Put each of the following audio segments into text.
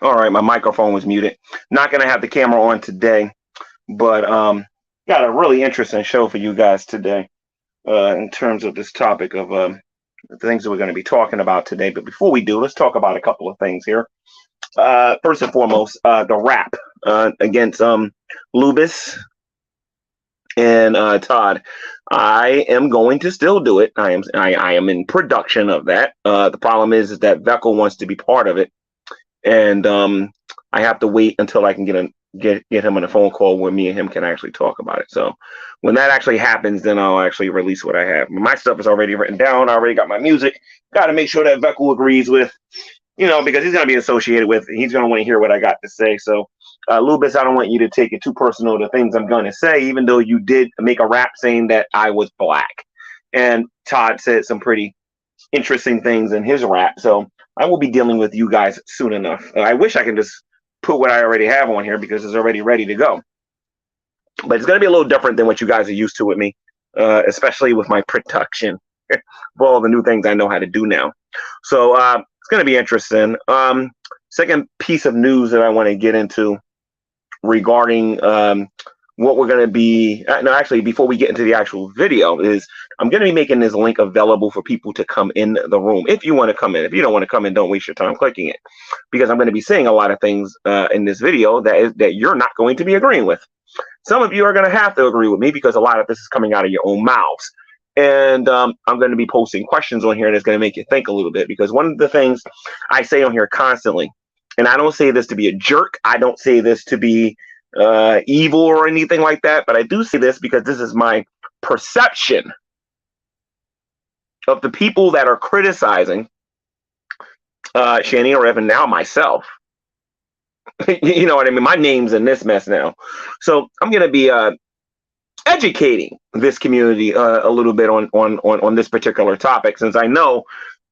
All right, my microphone was muted. Not gonna have the camera on today, but got a really interesting show for you guys today in terms of this topic of the things that we're going to be talking about today. But before we do, let's talk about a couple of things here. First and foremost, the rap against Lubis and Todd. I am going to still do it. I am in production of that. The problem is that Veckel wants to be part of it, and I have to wait until I can get him on a phone call where me and him can actually talk about it. So when that actually happens, then I'll actually release what I have. My stuff is already written down. I already got my music. Got to make sure that Veckel agrees with, because he's going to be associated with it. He's going to want to hear what I got to say. So, Lubis, I don't want you to take it too personal, the things I'm going to say, even though you did make a rap saying that I was black. And Todd said some pretty interesting things in his rap. So I will be dealing with you guys soon enough. I wish I can just put what I already have on here because it's already ready to go. But it's going to be a little different than what you guys are used to with me, especially with my production for all the new things I know how to do now. So it's going to be interesting. Second piece of news that I want to get into regarding what we're going to be, no, actually, before we get into the actual video, is I'm going to be making this link available for people to come in the room. If you want to come in, if you don't want to come in, don't waste your time clicking it, because I'm going to be saying a lot of things in this video that you're not going to be agreeing with. Some of you are going to have to agree with me because a lot of this is coming out of your own mouths. And I'm going to be posting questions on here that's going to make you think a little bit, because one of the things I say on here constantly, and I don't say this to be a jerk, I don't say this to be evil or anything like that, but I do say this because this is my perception of the people that are criticizing Shanny and REV, and now myself. You know what I mean? My name's in this mess now. So I'm going to be educating this community a little bit on this particular topic, since I know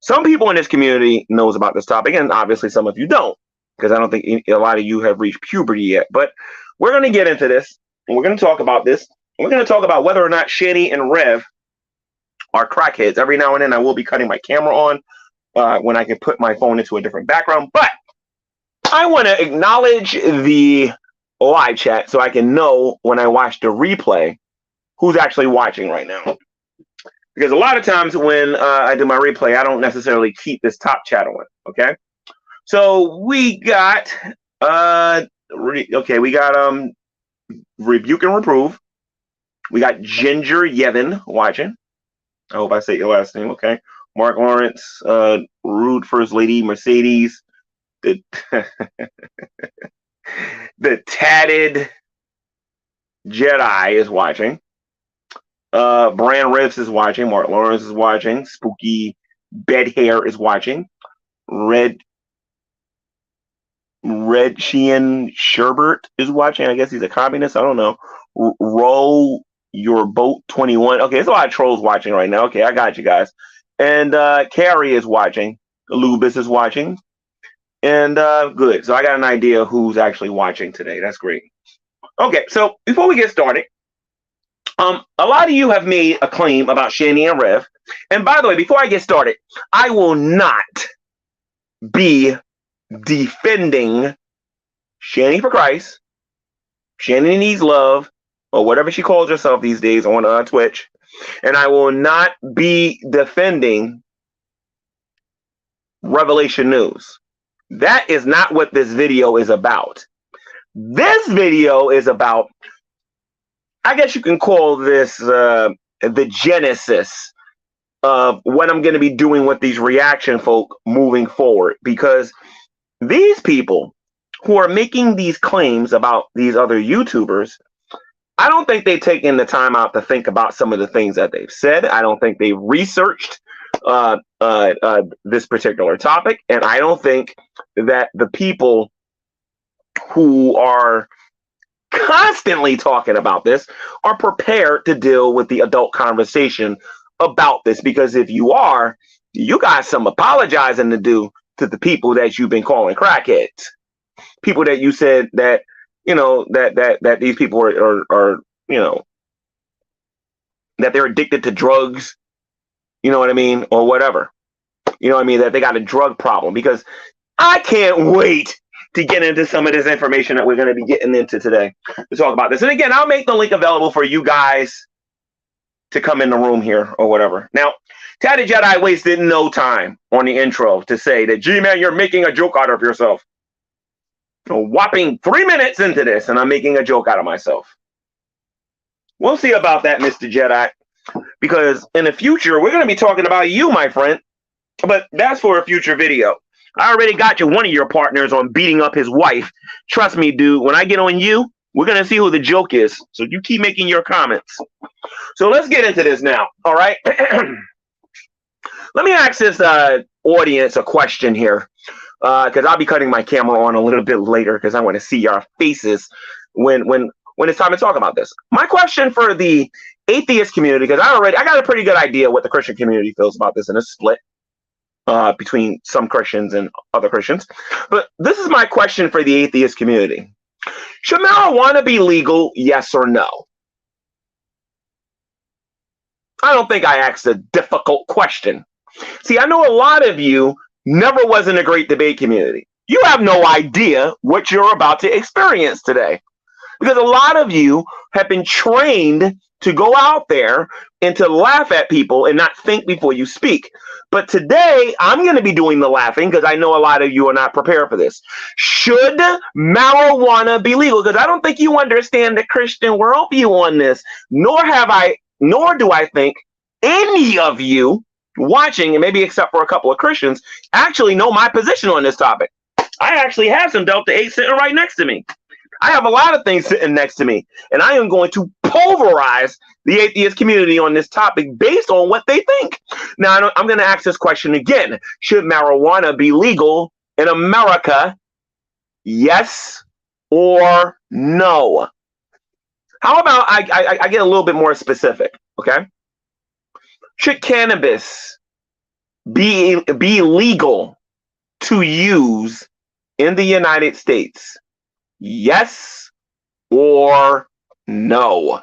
some people in this community knows about this topic, and obviously some of you don't, because I don't think a lot of you have reached puberty yet. But we're going to get into this, and we're going to talk about this. We're going to talk about whether or not Shanny and REV are crackheads. Every now and then I will be cutting my camera on when I can put my phone into a different background. But I want to acknowledge the live chat so I can know when I watch the replay who's actually watching right now. Because a lot of times when I do my replay, I don't necessarily keep this top chat on, okay? So we got, we got Rebuke and Reprove. We got Ginger Yevon watching. I hope I say your last name, okay? Mark Lawrence, Rude First Lady, Mercedes, the the Tatted Jedi is watching. Brand Riffs is watching. Mark Lawrence is watching. Spooky Bed Hair is watching. Red Sheehan Sherbert is watching. I guess he's a communist. I don't know. Roll Your Boat 21. Okay, there's a lot of trolls watching right now. Okay, I got you guys. And Carrie is watching. Lubis is watching. And good. So I got an idea who's actually watching today. That's great. Okay, so before we get started, a lot of you have made a claim about Shanny and REV. And by the way, before I get started, I will not be defending Shanny for Christ, Shanny Needs Love, or whatever she calls herself these days on Twitch. And I will not be defending Revelation News. That is not what this video is about. This video is about, I guess you can call this the genesis of what I'm going to be doing with these reaction folk moving forward. Because these people who are making these claims about these other YouTubers, I don't think they've taken the time out to think about some of the things that they've said. I don't think they've researched this particular topic. And I don't think that the people who are constantly talking about this are prepared to deal with the adult conversation about this. Because if you are, you got some apologizing to do to the people that you've been calling crackheads. People that you said that, that these people are that they're addicted to drugs, you know what I mean? Or whatever. You know what I mean? That they got a drug problem. Because I can't wait to get into some of this information that we're going to be getting into today to talk about this. And again, I'll make the link available for you guys to come in the room here or whatever. Now, Tatted Jedi wasted no time on the intro to say that, G-Man, you're making a joke out of yourself. A whopping 3 minutes into this, and I'm making a joke out of myself. We'll see about that, Mr. Jedi, because in the future, we're going to be talking about you, my friend. But that's for a future video. I already got you one of your partners on beating up his wife. Trust me, dude, when I get on you, we're going to see who the joke is. So you keep making your comments. So let's get into this now. All right. Let me ask this audience a question here, because I'll be cutting my camera on a little bit later because I want to see your faces when it's time to talk about this. My question for the atheist community, because I got a pretty good idea what the Christian community feels about this, and it's split between some Christians and other Christians. But this is my question for the atheist community. Should marijuana be legal, yes or no? I don't think I asked a difficult question. See, I know a lot of you never was in a great debate community. You have no idea what you're about to experience today, because a lot of you have been trained to go out there and to laugh at people and not think before you speak. But today, I'm going to be doing the laughing because I know a lot of you are not prepared for this. Should marijuana be legal? Because I don't think you understand the Christian worldview on this, nor do I think any of you watching, and maybe except for a couple of Christians, actually know my position on this topic. I actually have some Delta 8 sitting right next to me. I have a lot of things sitting next to me, and I am going to pulverize the atheist community on this topic based on what they think. Now, I'm going to ask this question again. Should marijuana be legal in America? Yes or no? How about I get a little bit more specific, okay? Should cannabis be legal to use in the United States? Yes or no?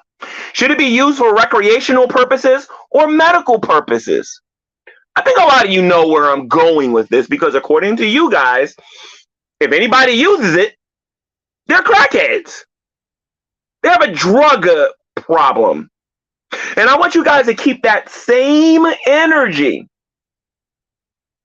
Should it be used for recreational purposes or medical purposes? I think a lot of you know where I'm going with this, because according to you guys, if anybody uses it, they're crackheads. They have a drug problem. And I want you guys to keep that same energy.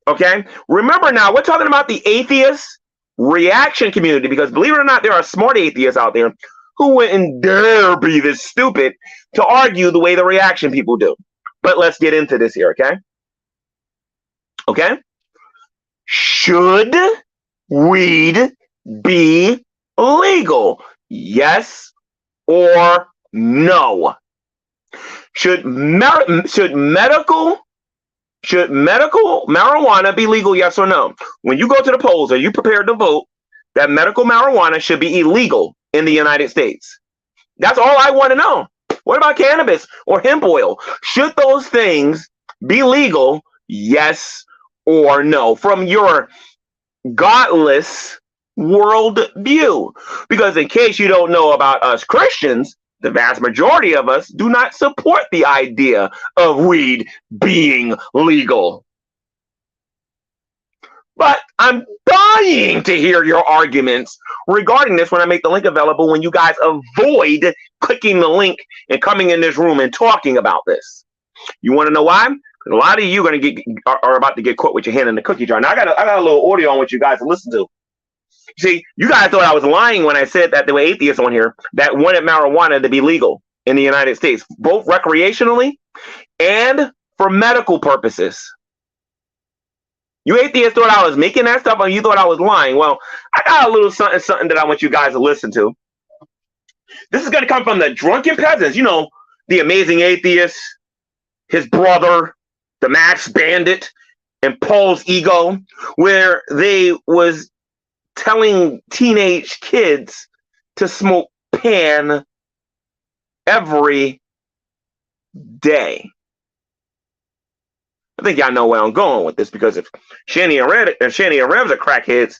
Okay? Remember now, we're talking about the atheists reaction community, because believe it or not, there are smart atheists out there who wouldn't dare be this stupid to argue the way the reaction people do. But let's get into this here, okay? Okay? Should weed be legal? Yes or no? Should medical marijuana be legal, yes or no? When you go to the polls, are you prepared to vote that medical marijuana should be illegal in the United States? That's all I want to know. What about cannabis or hemp oil? Should those things be legal, yes or no? From your godless worldview. Because in case you don't know about us Christians, the vast majority of us do not support the idea of weed being legal. But I'm dying to hear your arguments regarding this when I make the link available, when you guys avoid clicking the link and coming in this room and talking about this. You want to know why? Because a lot of you are about to get caught with your hand in the cookie jar. Now, I got a little audio on what you guys to listen to. See, you guys thought I was lying when I said that there were atheists on here that wanted marijuana to be legal in the United States, both recreationally and for medical purposes. You atheists thought I was making that stuff and you thought I was lying. Well, I got a little something that I want you guys to listen to. This is going to come from the Drunken Peasants, you know, the Amazing Atheist, his brother, the Max Bandit, and Paul's Ego, where they was telling teenage kids to smoke pan every day. I think y'all know where I'm going with this, because if Shanny and REV are crackheads,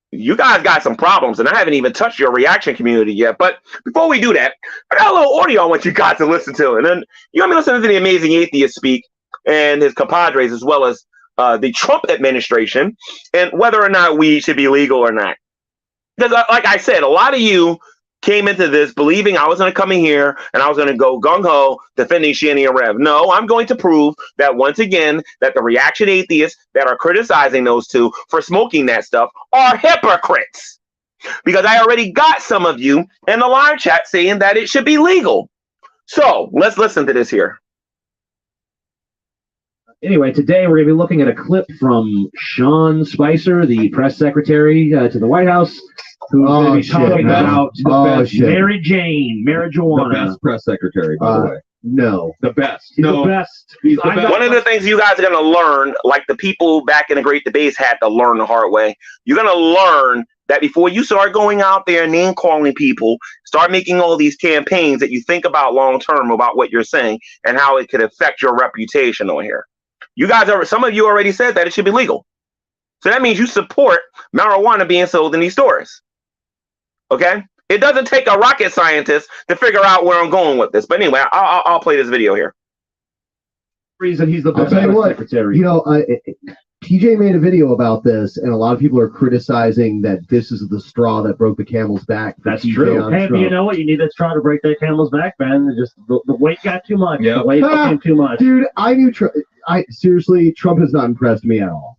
you guys got some problems, and I haven't even touched your reaction community yet. But before we do that, I got a little audio I want you guys to listen to, and then you want me to listen to the Amazing Atheist speak and his compadres, as well as the Trump administration, and whether or not weed should be legal or not. Because, like I said, a lot of you came into this believing I was going to come in here and I was going to go gung-ho defending Shanny and Rev. No, I'm going to prove that once again that the reaction atheists that are criticizing those two for smoking that stuff are hypocrites. Because I already got some of you in the live chat saying that it should be legal. So let's listen to this here. Anyway, today we're going to be looking at a clip from Sean Spicer, the press secretary to the White House, who's going to be talking about Mary Jane, marijuana. The best press secretary, by the way. No. The best. He's no. the best. He's the best. One of the things you guys are going to learn, like the people back in the Great Debates had to learn the hard way, you're going to learn that before you start going out there and name calling people, start making all these campaigns, that you think about long term about what you're saying and how it could affect your reputation on here. You guys are, some of you already said that it should be legal. So that means you support marijuana being sold in these stores. Okay? It doesn't take a rocket scientist to figure out where I'm going with this. But anyway, I'll play this video here. Reason he's the best secretary. You know, TJ made a video about this, and a lot of people are criticizing that this is the straw that broke the camel's back. That's true. Hey, but you know what? You need that straw to break that camel's back, man. Just the weight got too much. Yep. The weight became too much. Dude, I knew seriously, Trump has not impressed me at all.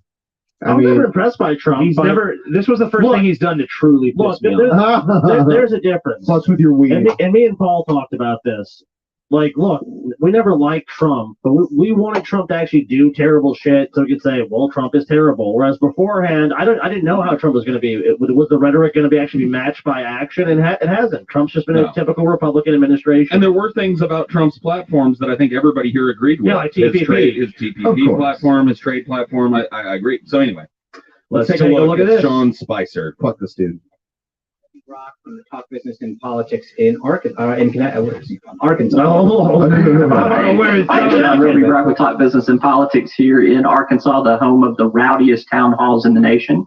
I'm never impressed by Trump. He's never. This was the first thing he's done to truly piss me off. There's a difference. Plus with your weed. And me and Paul talked about this. Like, look, we never liked Trump, but we wanted Trump to actually do terrible shit so we could say, well, Trump is terrible. Whereas beforehand, I didn't know how Trump was going to be. Was the rhetoric going to be actually matched by action? And it hasn't. Trump's just been a typical Republican administration. And there were things about Trump's platforms that I think everybody here agreed with. Yeah, like TPP. His TPP platform, his trade platform. I agree. So anyway, let's take a look at this. Sean Spicer. Fuck this dude. Rock from the Talk Business and Politics in Arkansas. Arkansas. I'm Ruby Rock with Talk Business and Politics here in Arkansas, the home of the rowdiest town halls in the nation.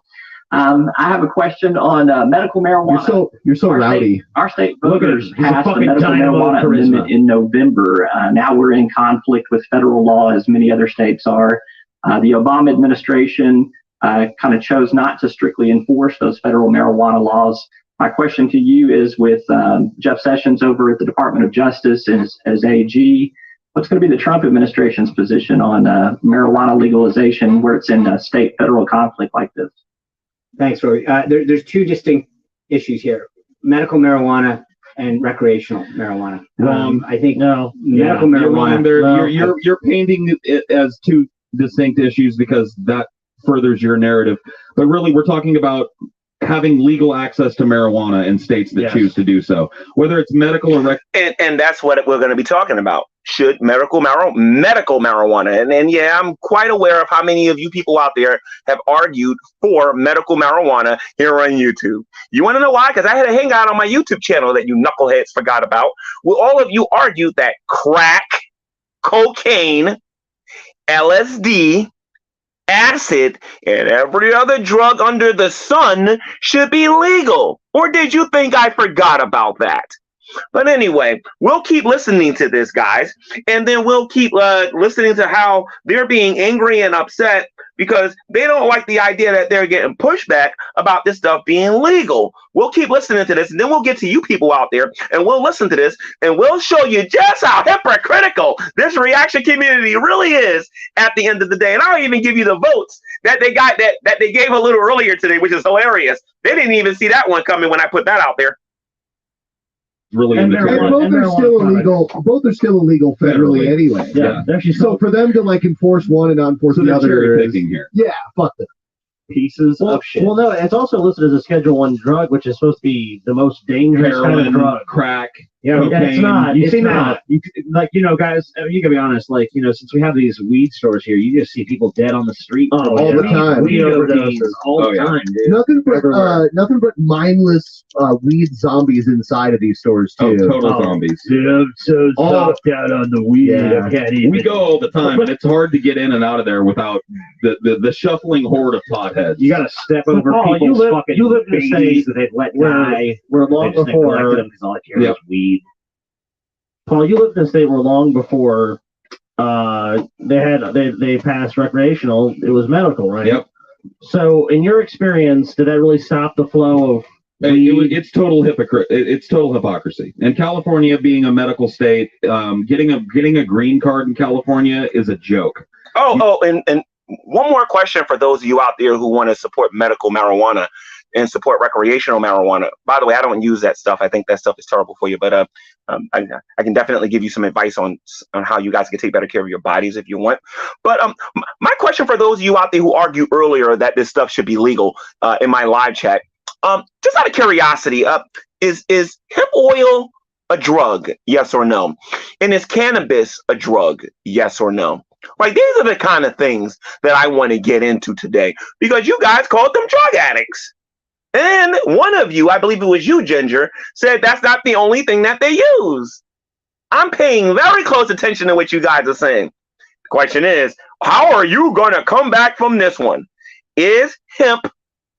I have a question on medical marijuana. You're so rowdy. Our state voters passed the medical marijuana amendment in November. Now we're in conflict with federal law, as many other states are. The Obama administration kind of chose not to strictly enforce those federal marijuana laws. My question to you is, with Jeff Sessions over at the Department of Justice as AG, what's going to be the Trump administration's position on marijuana legalization where it's in a state-federal conflict like this? Thanks, Rory. There's two distinct issues here: medical marijuana and recreational marijuana. I think medical marijuana. You're painting it as two distinct issues because that furthers your narrative. But really, we're talking about having legal access to marijuana in states that choose to do so, whether it's medical or and that's what we're going to be talking about. Should medical marijuana, and yeah, I'm quite aware of how many of you people out there have argued for medical marijuana here on YouTube. You want to know why? Because I had a hangout on my YouTube channel that you knuckleheads forgot about. Well, all of you argued that crack, cocaine, LSD, acid, and every other drug under the sun should be legal. Or did you think I forgot about that? But anyway, we'll keep listening to this, guys, and then we'll keep listening to how they're being angry and upset because they don't like the idea that they're getting pushback about this stuff being legal. We'll keep listening to this, and then we'll get to you people out there, and we'll listen to this, and we'll show you just how hypocritical this reaction community really is at the end of the day. And I'll even give you the votes that they got that they gave a little earlier today, which is hilarious. They didn't even see that one coming when I put that out there. Really, and both are still illegal. Both are still illegal federally anyway. Yeah. So for them to like enforce one and not enforce the other, cherry picking here. Yeah, fuck them. Pieces of shit. Well, no, it's also listed as a Schedule I drug, which is supposed to be the most dangerous kind of drug. Crack. Yeah, it's not. It's not. Like, guys, you gotta be honest. Like, since we have these weed stores here, you just see people dead on the street all the time. Weed overdoses all the time, dude. Nothing but mindless weed zombies inside of these stores too. Total zombies. Dude, I'm so zonked out on the weed. I can't even. We go all the time, and it's hard to get in and out of there without the shuffling horde of potheads. You gotta step over people's fucking babies that they've let die. We're long before them because all I care is weed. Paul, you lived in a state where long before they passed recreational, it was medical, right? Yep. So, in your experience, did that really stop the flow It's total hypocrite. It's total hypocrisy. And California, being a medical state, getting a green card in California is a joke. And one more question for those of you out there who want to support medical marijuana and support recreational marijuana. By the way, I don't use that stuff. I think that stuff is terrible for you. But I can definitely give you some advice on how you guys can take better care of your bodies if you want. But my question for those of you out there who argued earlier that this stuff should be legal in my live chat, just out of curiosity, is hemp oil a drug? Yes or no? And is cannabis a drug? Yes or no? Like, these are the kind of things that I want to get into today, because you guys called them drug addicts. And one of you, I believe it was you, Ginger, said that's not the only thing that they use. I'm paying very close attention to what you guys are saying. The question is, how are you going to come back from this one? Is hemp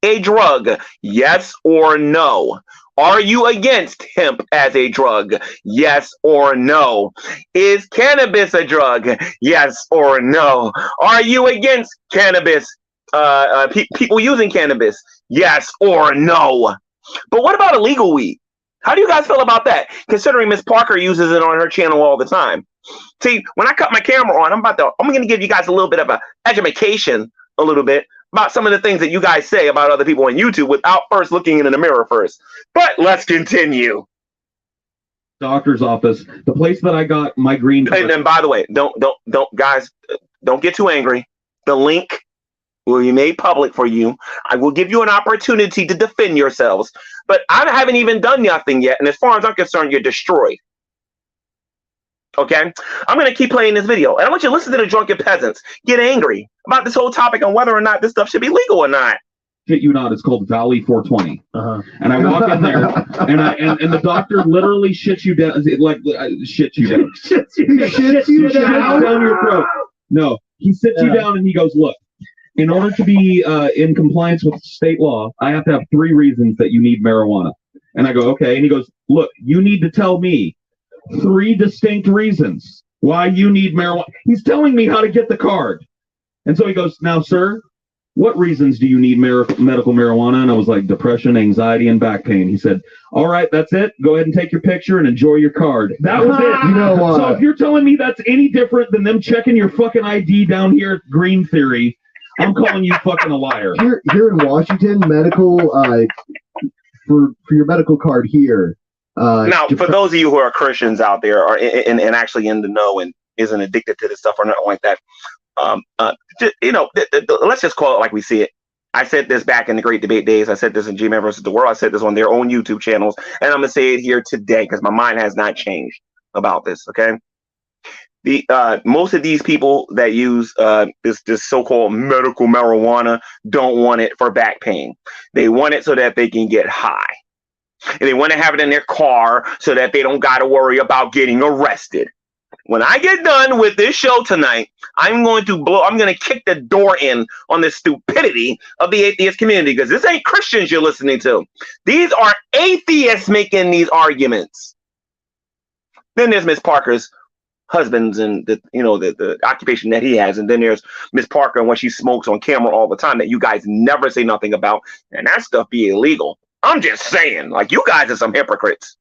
a drug? Yes or no? Are you against hemp as a drug? Yes or no? Is cannabis a drug? Yes or no? Are you against cannabis? People using cannabis? Yes or no? But what about illegal weed? How do you guys feel about that? Considering Miss Parker uses it on her channel all the time. See, when I cut my camera on, I'm going to give you guys a little bit of a education, a little bit about some of the things that you guys say about other people on YouTube without first looking in the mirror first. But let's continue. Doctor's office, the place that I got my green card. And by the way, don't guys, don't get too angry. The link will be made public for you. I will give you an opportunity to defend yourselves, but I haven't even done nothing yet. And as far as I'm concerned, you're destroyed. Okay, I'm going to keep playing this video, and I want you to listen to the drunken peasants get angry about this whole topic on whether or not this stuff should be legal or not. Shit you not, it's called Valley 420. And I walk in there, and the doctor literally shits you down, shits you down. shits you down your throat. No, he sits you down and he goes, look, in order to be in compliance with state law, I have to have 3 reasons that you need marijuana. And I go, okay. And he goes, look, you need to tell me 3 distinct reasons why you need marijuana. He's telling me how to get the card. And so he goes, now, sir, what reasons do you need medical marijuana? And I was like, depression, anxiety, and back pain. He said, all right, that's it. Go ahead and take your picture and enjoy your card. That was it. You know, so if you're telling me that's any different than them checking your fucking ID down here at Green Theory, I'm calling you fucking a liar. Here in Washington, medical, for your medical card here. Now, for those of you who are Christians out there, or and actually in the know and isn't addicted to this stuff or nothing like that, let's just call it like we see it. I said this back in the Great Debate days. I said this in G-Man versus the World. I said this on their own YouTube channels, and I'm gonna say it here today because my mind has not changed about this. Okay, most of these people that use this so-called medical marijuana don't want it for back pain. They want it so that they can get high. And they want to have it in their car so that they don't got to worry about getting arrested. When I get done with this show tonight, I'm going to kick the door in on the stupidity of the atheist community, because this ain't Christians you're listening to. These are atheists making these arguments. Then there's Miss Parker's husbands and the occupation that he has, and then there's Miss Parker and what she smokes on camera all the time that you guys never say nothing about, and that stuff be illegal. I'm just saying, like, you guys are some hypocrites.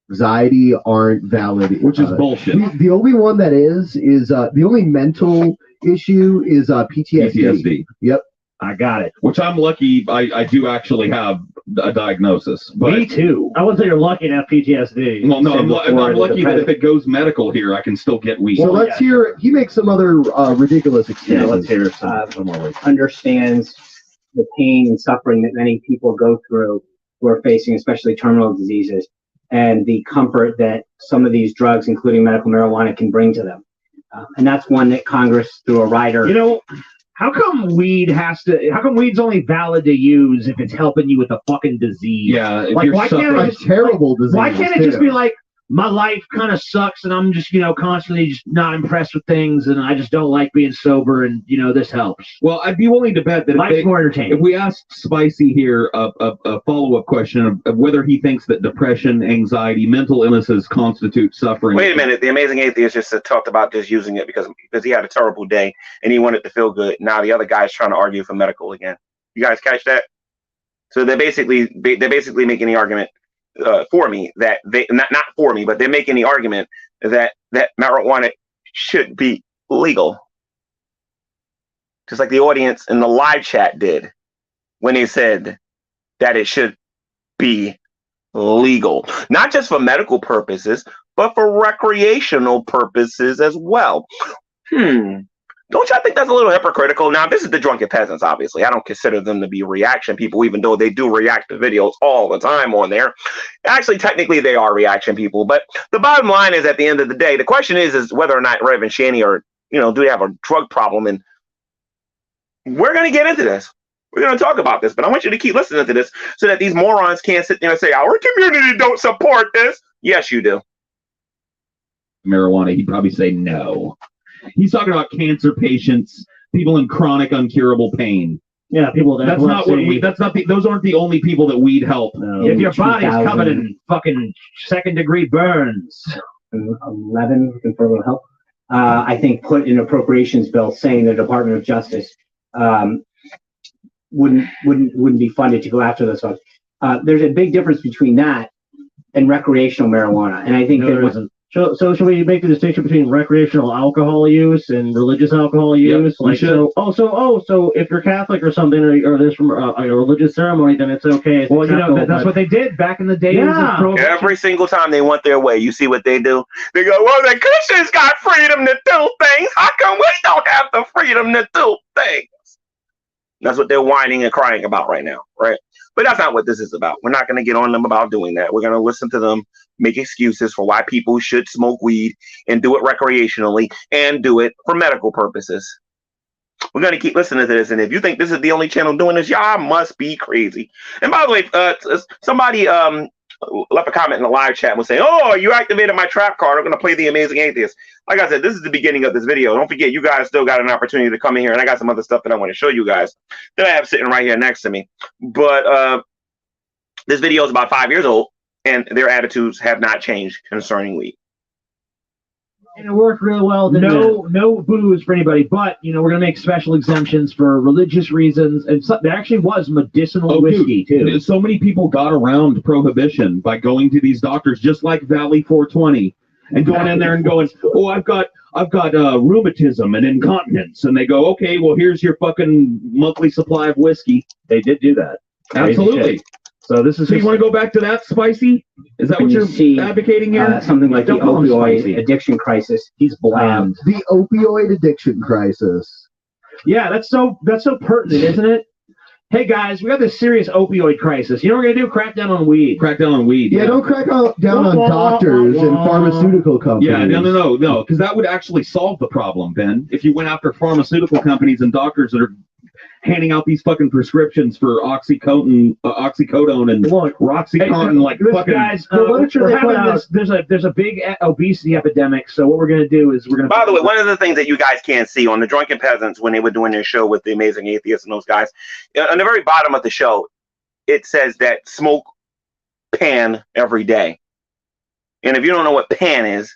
Anxiety aren't valid, which is bullshit. The only one that is the only mental issue is PTSD. Yep, I got it. Which I'm lucky. I do actually have a diagnosis. But me too. I wouldn't say you're lucky to have PTSD. Well, no, I'm lucky that if it goes medical here, I can still get weed. So let's hear. He makes some other ridiculous excuses. Yeah, let's hear some more. Understands the pain and suffering that many people go through who are facing, especially terminal diseases, and the comfort that some of these drugs, including medical marijuana, can bring to them. And that's one that Congress, through a rider. You know, how come weed's only valid to use if it's helping you with a fucking disease? Yeah, if like, you're why can't it just, terrible disease? Why can't it just be like, my life kind of sucks and I'm just, constantly just not impressed with things and I just don't like being sober and, this helps. Well, I'd be willing to bet that life's more entertaining. If we ask Spicy here a follow-up question of whether he thinks that depression, anxiety, mental illnesses constitute suffering. Wait a minute. The Amazing Atheist just talked about just using it because he had a terrible day and he wanted to feel good. Now the other guy's trying to argue for medical again. You guys catch that? So they're basically making the argument for me that they not for me, but they're making the argument that marijuana should be legal, just like the audience in the live chat did when they said that it should be legal, not just for medical purposes, but for recreational purposes as well. Don't y'all think that's a little hypocritical? Now, this is the Drunken Peasants, obviously. I don't consider them to be reaction people, even though they do react to videos all the time on there. Actually, technically, they are reaction people. But the bottom line is, at the end of the day, the question is whether or not Rev and Shanny are, do they have a drug problem? And we're going to get into this. We're going to talk about this. But I want you to keep listening to this so that these morons can't sit there and say, our community don't support this. Yes, you do. Marijuana, he'd probably say no. He's talking about cancer patients, people in chronic, uncurable pain. Yeah, people that that's not what weed. That's not the. Those aren't the only people that weed help. No, if your body's covered in fucking second-degree burns. 11 for a little help. I think put in appropriations bill saying the Department of Justice wouldn't be funded to go after those folks. There's a big difference between that and recreational marijuana, and I think there isn't. So should we make the distinction between recreational alcohol use and religious alcohol use? Yep, so if you're Catholic or something, or there's from a religious ceremony, then it's okay. Well, that's what they did back in the day. Yeah. Every single time they want their way, you see what they do? They go, well, the Christians got freedom to do things. How come we don't have the freedom to do things? That's what they're whining and crying about right now, right? But that's not what this is about. We're not going to get on them about doing that. We're going to listen to them make excuses for why people should smoke weed and do it recreationally and do it for medical purposes. We're going to keep listening to this. And if you think this is the only channel doing this, y'all must be crazy. And by the way, somebody left a comment in the live chat and was saying, oh, you activated my trap card. I'm going to play The Amazing Atheist. Like I said, this is the beginning of this video. Don't forget, you guys still got an opportunity to come in here. And I got some other stuff that I want to show you guys that I have sitting right here next to me. But this video is about 5 years old, and their attitudes have not changed concerning weed. And it worked really well. No booze for anybody, but we're gonna make special exemptions for religious reasons, and there actually was medicinal whiskey too. So many people got around prohibition by going to these doctors, just like Valley 420, and going in there and going, oh, I've got rheumatism and incontinence, and they go, okay, well, here's your fucking monthly supply of whiskey. They did do that. Absolutely. So this is. So you want to go back to that, Spicy? Is that what you're advocating here? Something like the opioid addiction crisis. He's bland. The opioid addiction crisis. Yeah, that's so pertinent, isn't it? Hey guys, we got this serious opioid crisis. You know what we're gonna do? Crack down on weed. Crack down on weed. Yeah, don't crack down on doctors and pharmaceutical companies. Yeah, no, because that would actually solve the problem, Ben. If you went after pharmaceutical companies and doctors that are handing out these fucking prescriptions for oxycodone and Roxycontin, like fucking. Guys, there's a big obesity epidemic. So what we're gonna do is we're gonna. By the way, one of the things that you guys can't see on the Drunken Peasants when they were doing their show with The Amazing Atheists and those guys, on the very bottom of the show, it says that smoke pan every day. And if you don't know what pan is,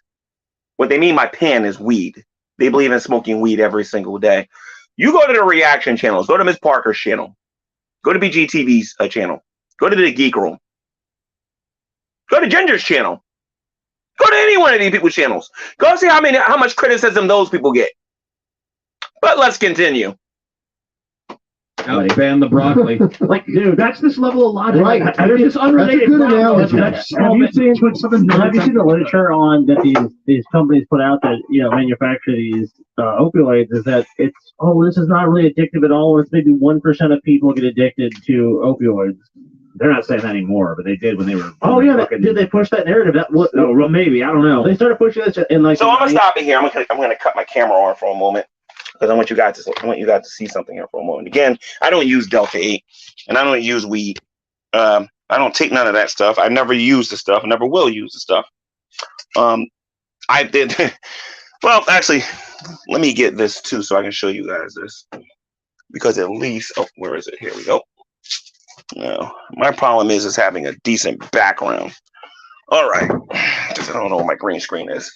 what they mean by pan is weed. They believe in smoking weed every single day. You go to the reaction channels, go to Ms. Parker's channel, go to BGTV's channel, go to the Geek Room, go to Ginger's channel, go to any one of these people's channels. Go see how much criticism those people get. But let's continue. Ban the broccoli. Like, dude, that's this level of logic. Right. There's this unrelated analogy. Have you seen the literature on that these companies put out that manufacture these opioids? Is that this is not really addictive at all. It's maybe 1% of people get addicted to opioids. They're not saying that anymore, but they did when they were. Did they push that narrative? Maybe I don't know. They started pushing this in like. So I'm gonna stop it here. I'm gonna cut my camera on for a moment because I want you guys to see something here for a moment. Again, I don't use Delta 8, and I don't use weed. I don't take none of that stuff. I never use the stuff. I never will use the stuff. I did. Well, actually, let me get this too so I can show you guys this. Because at least, where is it? Here we go. No, my problem is having a decent background. All right. I don't know what my green screen is.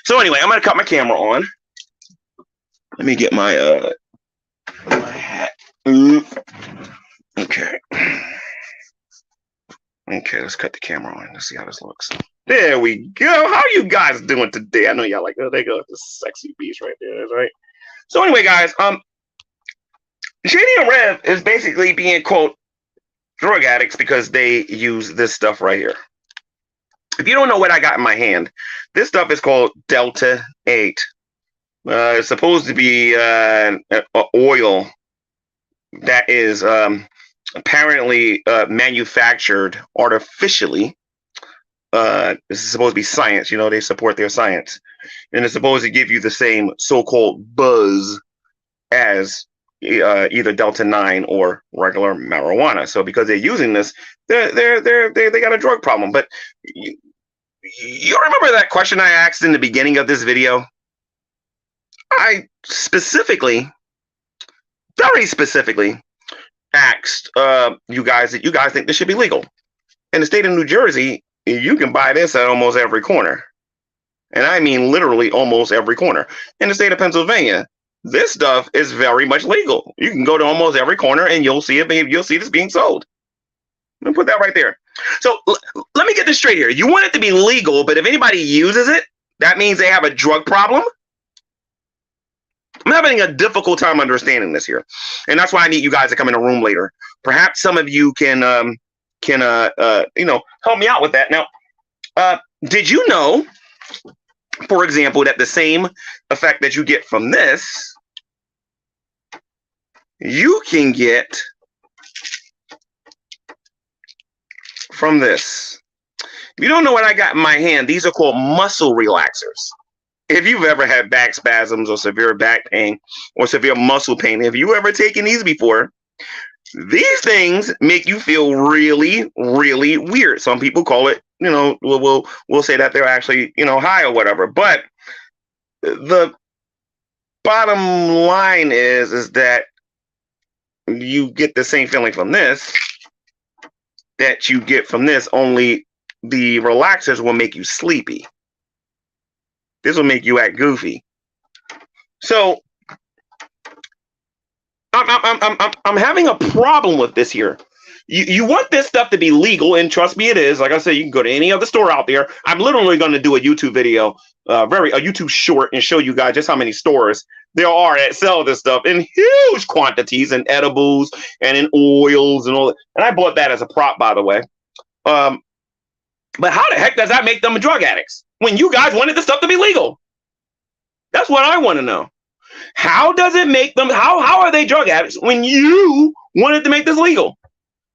So anyway, I'm going to cut my camera on. Let me get my hat. Okay. Okay, let's cut the camera on. Let's see how this looks. There we go. How you guys doing today? I know y'all like, oh, they go, the sexy beast right there. That's right. So anyway, guys, Shanny and Rev is basically being, quote, drug addicts because they use this stuff right here. If you don't know what I got in my hand, this stuff is called Delta 8. It's supposed to be an oil that is apparently manufactured artificially. This is supposed to be science. You know, they support their science. And it's supposed to give you the same so-called buzz as either Delta 9 or regular marijuana. So because they're using this, they got a drug problem. But you remember that question I asked in the beginning of this video? I very specifically asked you guys that you guys think this should be legal. In the state of New Jersey, you can buy this at almost every corner. And I mean literally almost every corner. In the state of Pennsylvania, this stuff is very much legal. You can go to almost every corner and you'll see it. You'll see this being sold. Let me put that right there. So let me get this straight here. You want it to be legal, but if anybody uses it, that means they have a drug problem? I'm having a difficult time understanding this here. And that's why I need you guys to come in the room later. Perhaps some of you can you know, help me out with that. Now, did you know, for example, that the same effect that you get from this, you can get from this? If you don't know what I got in my hand, these are called muscle relaxers. If you've ever had back spasms or severe back pain or severe muscle pain, have you ever taken these before? These things make you feel really, really weird. Some people call it, you know, we'll say that they're actually, you know, high or whatever. But the bottom line is that you get the same feeling from this that you get from this, only the relaxers will make you sleepy. This will make you act goofy. So I'm having a problem with this here. You want this stuff to be legal, and trust me, it is. Like I said, you can go to any other store out there. I'm literally going to do a YouTube video, a YouTube short, and show you guys just how many stores there are that sell this stuff in huge quantities, in edibles and in oils and all that. And I bought that as a prop, by the way. But how the heck does that make them drug addicts when you guys wanted the stuff to be legal? That's what I want to know. How does it make them? How are they drug addicts when you wanted to make this legal?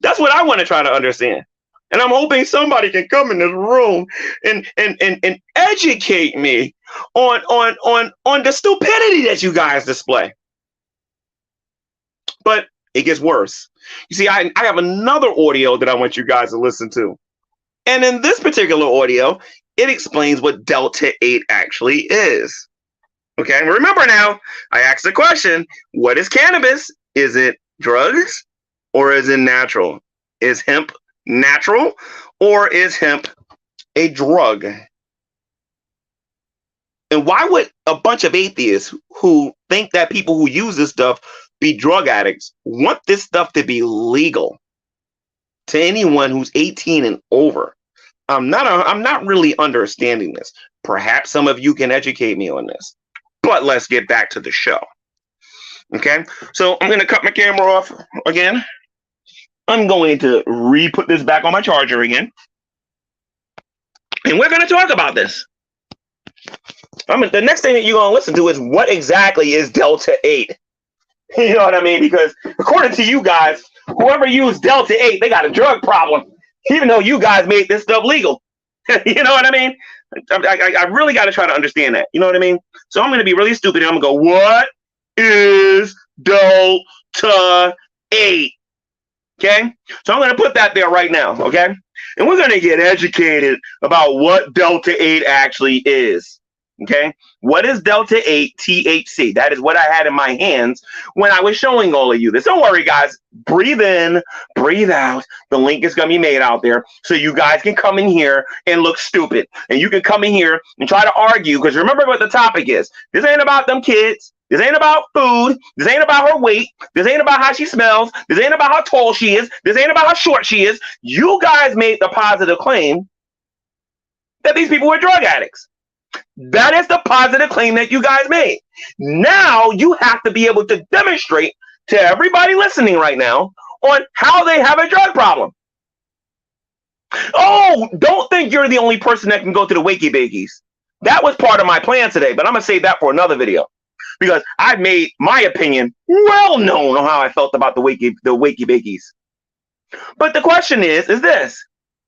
That's what I want to try to understand. And I'm hoping somebody can come in this room and educate me on the stupidity that you guys display. But it gets worse. You see, I have another audio that I want you guys to listen to. And in this particular audio, it explains what Delta 8 actually is. Okay, remember now, I asked the question, what is cannabis? Is it drugs or is it natural? Is hemp natural or is hemp a drug? And why would a bunch of atheists who think that people who use this stuff be drug addicts want this stuff to be legal to anyone who's 18 and over? I'm not really understanding this. Perhaps some of you can educate me on this. But let's get back to the show. Okay, so I'm going to cut my camera off again. I'm going to re-put this back on my charger again. And we're going to talk about this. The next thing that you're going to listen to is what exactly is Delta 8. You know what I mean? Because according to you guys, whoever used Delta 8, they got a drug problem, even though you guys made this stuff legal. You know what I mean? I really got to try to understand that. You know what I mean? So I'm going to be really stupid and I'm going to go, what is Delta 8? Okay? So I'm going to put that there right now. Okay? And we're going to get educated about what Delta 8 actually is. Okay? What is Delta 8 THC? That is what I had in my hands when I was showing all of you this. Don't worry, guys. Breathe in, breathe out. The link is going to be made out there so you guys can come in here and look stupid. And you can come in here and try to argue, because remember what the topic is. This ain't about them kids. This ain't about food. This ain't about her weight. This ain't about how she smells. This ain't about how tall she is. This ain't about how short she is. You guys made the positive claim that these people were drug addicts. That is the positive claim that you guys made. Now you have to be able to demonstrate to everybody listening right now on how they have a drug problem. Oh, don't think you're the only person that can go to the wakey bakies. That was part of my plan today, but I'm going to save that for another video. Because I've made my opinion well known on how I felt about the wakey bakies. But the question is this: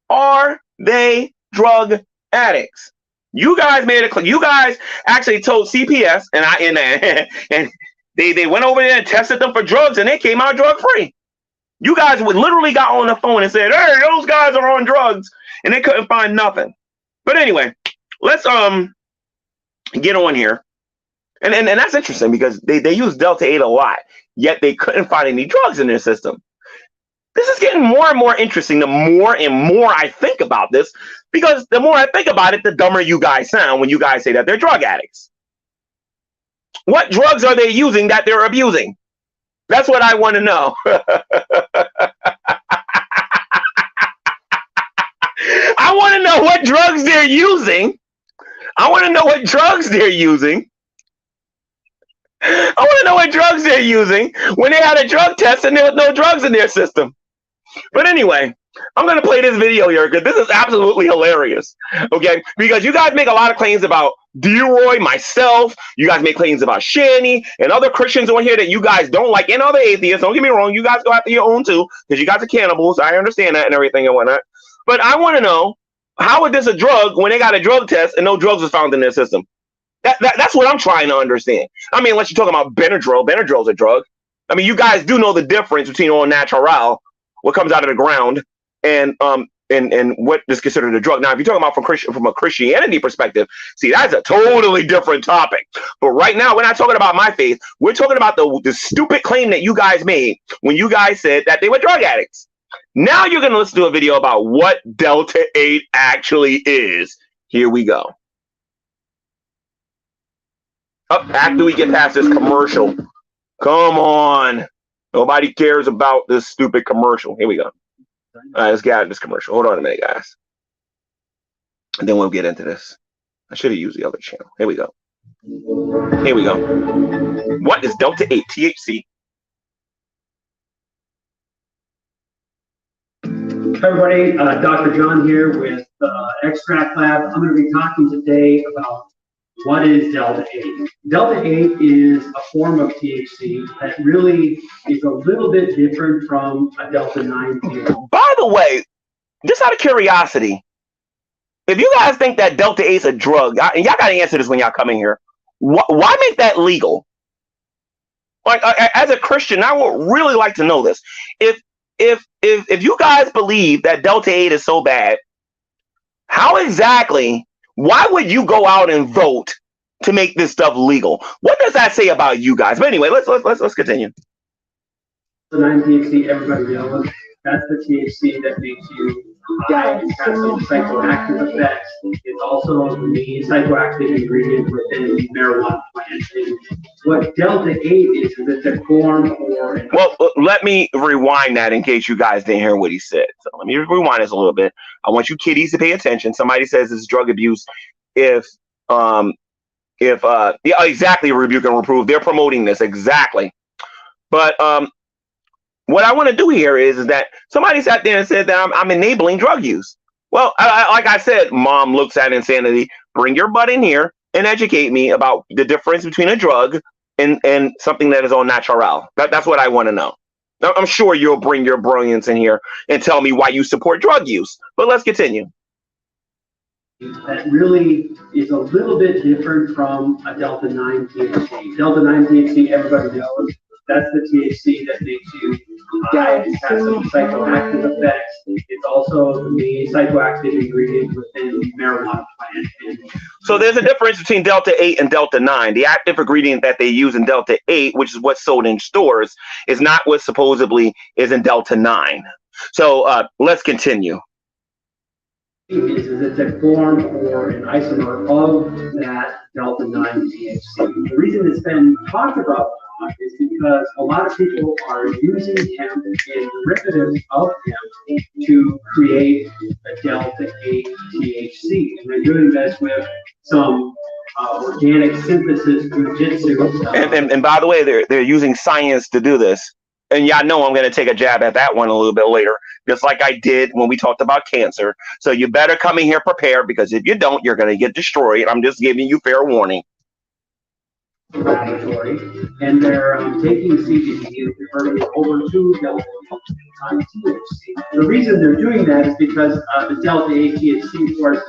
are they drug addicts? You guys made it clear. You guys actually told CPS, and they went over there and tested them for drugs, and they came out drug free. You guys would literally got on the phone and said, "Hey, those guys are on drugs," and they couldn't find nothing. But anyway, let's get on here. And that's interesting because they use Delta 8 a lot, yet they couldn't find any drugs in their system. This is getting more and more interesting the more and more I think about this, because the more I think about it, the dumber you guys sound when you guys say that they're drug addicts. What drugs are they using that they're abusing? That's what I want to know. I want to know what drugs they're using. I want to know what drugs they're using. I want to know what drugs they're using when they had a drug test and there was no drugs in their system. But anyway, I'm going to play this video here because this is absolutely hilarious. Okay, because you guys make a lot of claims about D-Roy, myself. You guys make claims about Shanny and other Christians on here that you guys don't like, and other atheists. Don't get me wrong. You guys go after your own too, because you guys are cannibals. I understand that and everything and whatnot. But I want to know, how is this a drug when they got a drug test and no drugs was found in their system? That's what I'm trying to understand. I mean, unless you're talking about Benadryl. Benadryl's a drug. I mean, you guys do know the difference between all natural, what comes out of the ground, and what is considered a drug. Now, if you're talking about from a Christianity perspective, see, that's a totally different topic. But right now, we're not talking about my faith. We're talking about the stupid claim that you guys made when you guys said that they were drug addicts. Now you're going to listen to a video about what Delta 8 actually is. Here we go. After we get past this commercial. Come on. Nobody cares about this stupid commercial. Here we go. All right, let's get out of this commercial. Hold on a minute, guys. And then we'll get into this. I should have used the other channel. Here we go. Here we go. What is Delta 8 THC? Hi everybody, Dr. John here with Extract Lab. I'm going to be talking today about what is Delta 8. Delta 8 is a form of THC that really is a little bit different from a Delta 9 THC. By the way, just out of curiosity, if you guys think that Delta 8 is a drug, and y'all got to answer this when y'all come in here, why make that legal? Like, as a Christian, I would really like to know this. If you guys believe that Delta 8 is so bad, how exactly, why would you go out and vote to make this stuff legal? What does that say about you guys? But anyway, let's continue. The 9 THC, everybody knows, that's the THC that makes you high. It has some psychoactive effects. It's also the psychoactive ingredient within marijuana plants. And what Delta 8 is it's a form or... Well, let me rewind that in case you guys didn't hear what he said. So let me rewind this a little bit. I want you kiddies to pay attention. Somebody says it's drug abuse yeah, exactly, rebuke and reprove. They're promoting this, exactly. But what I want to do here is that somebody sat there and said that I'm enabling drug use. Well, like I said, Mom looks at insanity. Bring your butt in here and educate me about the difference between a drug and something that is all natural. That's what I want to know. Now, I'm sure you'll bring your brilliance in here and tell me why you support drug use. But let's continue. That really is a little bit different from a Delta 9 THC. Delta 9 THC, everybody knows, that's the THC that makes you high. It has some psychoactive effects. It's also the psychoactive ingredient within marijuana plant. So there's a difference between Delta 8 and Delta 9. The active ingredient that they use in Delta 8, which is what's sold in stores, is not what supposedly is in Delta 9. So let's continue. is it's a form or an isomer of that delta-9 THC. The reason it's been talked about is because a lot of people are using hemp and derivatives of hemp to create a delta-8 THC. And they're doing this with some organic synthesis jujitsu. And by the way, they're using science to do this. And y'all know I'm going to take a jab at that one a little bit later, just like I did when we talked about cancer. So you better come in here prepared, because if you don't, you're going to get destroyed. I'm just giving you fair warning. Laboratory, and they're taking CBD and converting it over to delta-8 THC. The reason they're doing that is because the delta-8 THC, of course,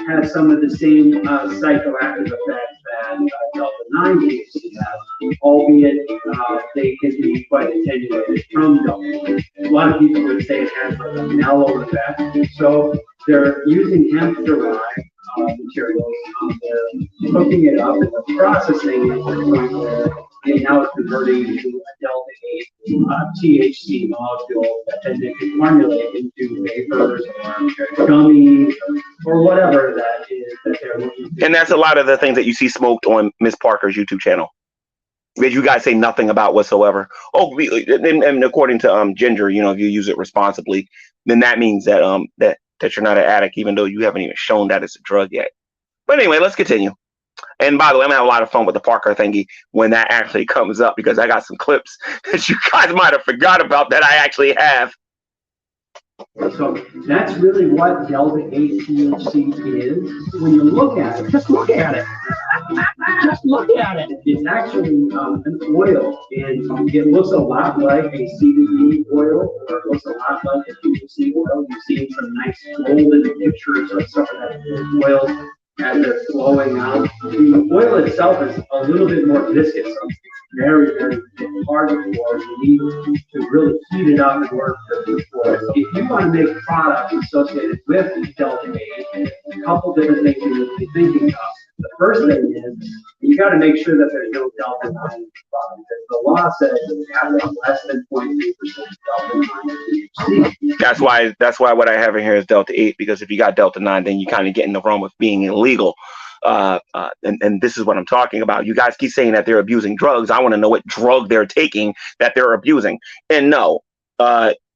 has some of the same psychoactive effects that delta-9 THC has, albeit they can be quite attenuated from delta-8. A lot of people would say it has like a mellow effect. So they're using hemp-derived materials. They're cooking it up and they're processing it to the point where now it's converting into a delta-8 THC molecule that they can formulate into vapors or gummies or whatever that is that they're looking for. And that's a lot of the things that you see smoked on Miss Parker's YouTube channel, that you guys say nothing about whatsoever. Oh, and according to Ginger, you know, if you use it responsibly, then that means that that you're not an addict, even though you haven't even shown that it's a drug yet. But anyway, let's continue. And by the way, I'm gonna have a lot of fun with the Parker thingy when that actually comes up, because I got some clips that you guys might have forgot about that I actually have. So that's really what delta-8 THC is. When you look at it, just look at it. Just look at it. It's actually an oil, and it looks a lot like a CBD oil, or it looks a lot like a THC oil. You've seen some nice golden pictures of some of that oil as they're flowing out. The oil itself is a little bit more viscous, so it's very, very hard for it. You need to really heat it up in order to move forward. If you want to make products associated with delta-8, a couple different things you need to be thinking of. The first thing is you got to make sure that there's no delta-9 in the product, because the law says that you have to have less than 0.2% delta-9 THC. That's why what I have in here is delta-8, because if you got delta-9, then you kind of get in the realm of being illegal. And this is what I'm talking about. You guys keep saying that they're abusing drugs. I want to know what drug they're taking that they're abusing. And no,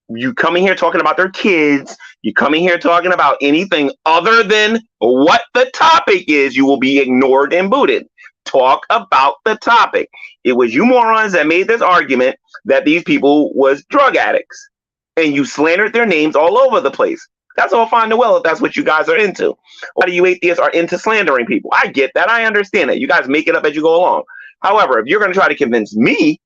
you coming here talking about their kids, you coming here talking about anything other than what the topic is, you will be ignored and booted. Talk about the topic. It was you morons that made this argument that these people was drug addicts, and you slandered their names all over the place. That's all fine and well if that's what you guys are into. Why do you atheists are into slandering people? I get that. I understand that. You guys make it up as you go along. However, if you're going to try to convince me,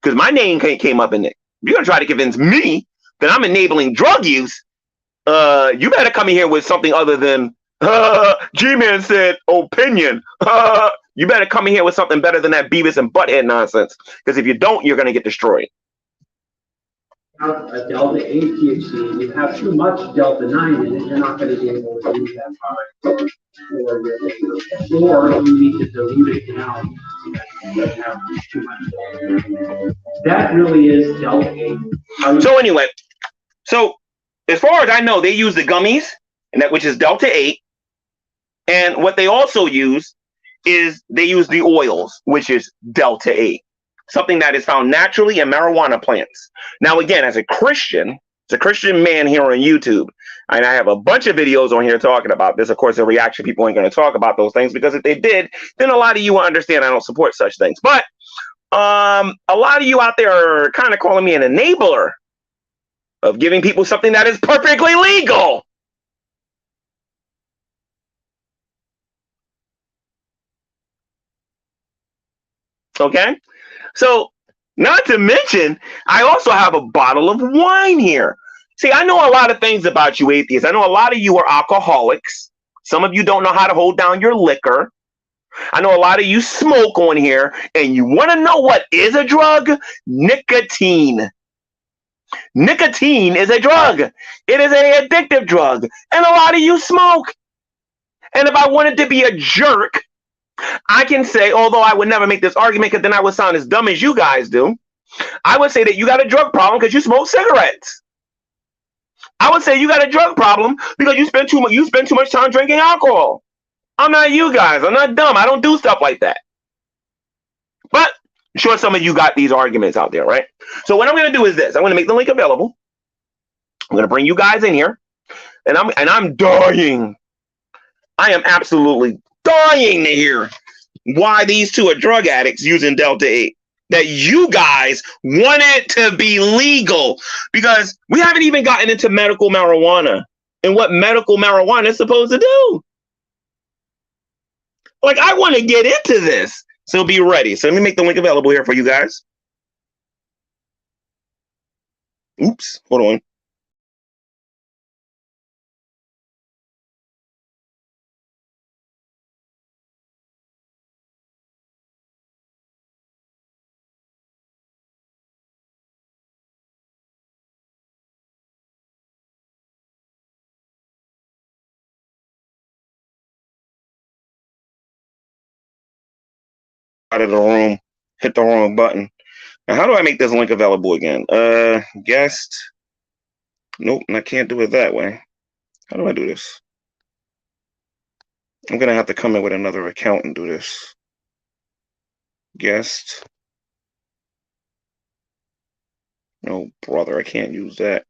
because my name came up in it, if you're going to try to convince me that I'm enabling drug use, you better come in here with something other than G-Man said opinion. You better come in here with something better than that Beavis and Butthead nonsense, because if you don't, you're going to get destroyed. A delta-8 THC, you have too much delta-9 in it, you're not going to be able to use that product for your vapor. Or you need to dilute it down so that it doesn't have too much delta-9. That really is delta-8. So anyway, so as far as I know, they use the gummies, and that which is delta-8, and what they also use is they use the oils, which is delta-8. Something that is found naturally in marijuana plants. Now, again, as a Christian man here on YouTube, and I have a bunch of videos on here talking about this. Of course, the reaction people ain't going to talk about those things, because if they did, then a lot of you will understand I don't support such things. But a lot of you out there are kind of calling me an enabler of giving people something that is perfectly legal. Okay? So, not to mention, I also have a bottle of wine here. See, I know a lot of things about you atheists. I know a lot of you are alcoholics. Some of you don't know how to hold down your liquor. I know a lot of you smoke on here, and you want to know what is a drug? Nicotine. Nicotine is a drug. It is an addictive drug, and a lot of you smoke. And if I wanted to be a jerk, I can say, although I would never make this argument because then I would sound as dumb as you guys do, I would say that you got a drug problem because you smoke cigarettes. I would say you got a drug problem because you spend too much time drinking alcohol. I'm not you guys. I'm not dumb. I don't do stuff like that. But I'm sure some of you got these arguments out there, right? So what I'm going to do is this. I'm going to make the link available. I'm going to bring you guys in here, and I'm dying. I am absolutely dying to hear why these two are drug addicts using Delta 8. That you guys want it to be legal, because we haven't even gotten into medical marijuana and what medical marijuana is supposed to do. Like, I want to get into this, so be ready. So let me make the link available here for you guys. Oops, hold on. Out of the room, hit the wrong button. Now, how do I make this link available again? Guest. Nope, I can't do it that way. How do I do this? I'm gonna have to come in with another account and do this. Guest. No, brother, I can't use that.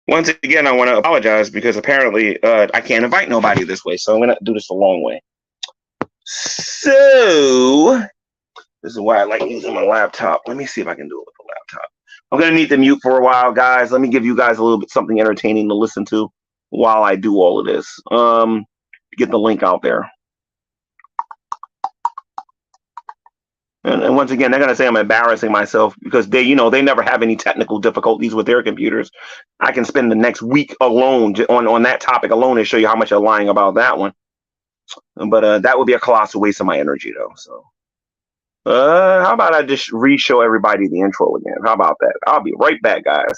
Once again, I want to apologize because apparently I can't invite nobody this way, so I'm going to do this the long way. So, this is why I like using my laptop. Let me see if I can do it with the laptop. I'm going to need to mute for a while, guys. Let me give you guys a little bit something entertaining to listen to while I do all of this. Get the link out there. And once again, they're going to say I'm embarrassing myself because they never have any technical difficulties with their computers. I can spend the next week alone on that topic alone and show you how much I'm lying about that one. But that would be a colossal waste of my energy, though. So how about I just re-show everybody the intro again? How about that? I'll be right back, guys.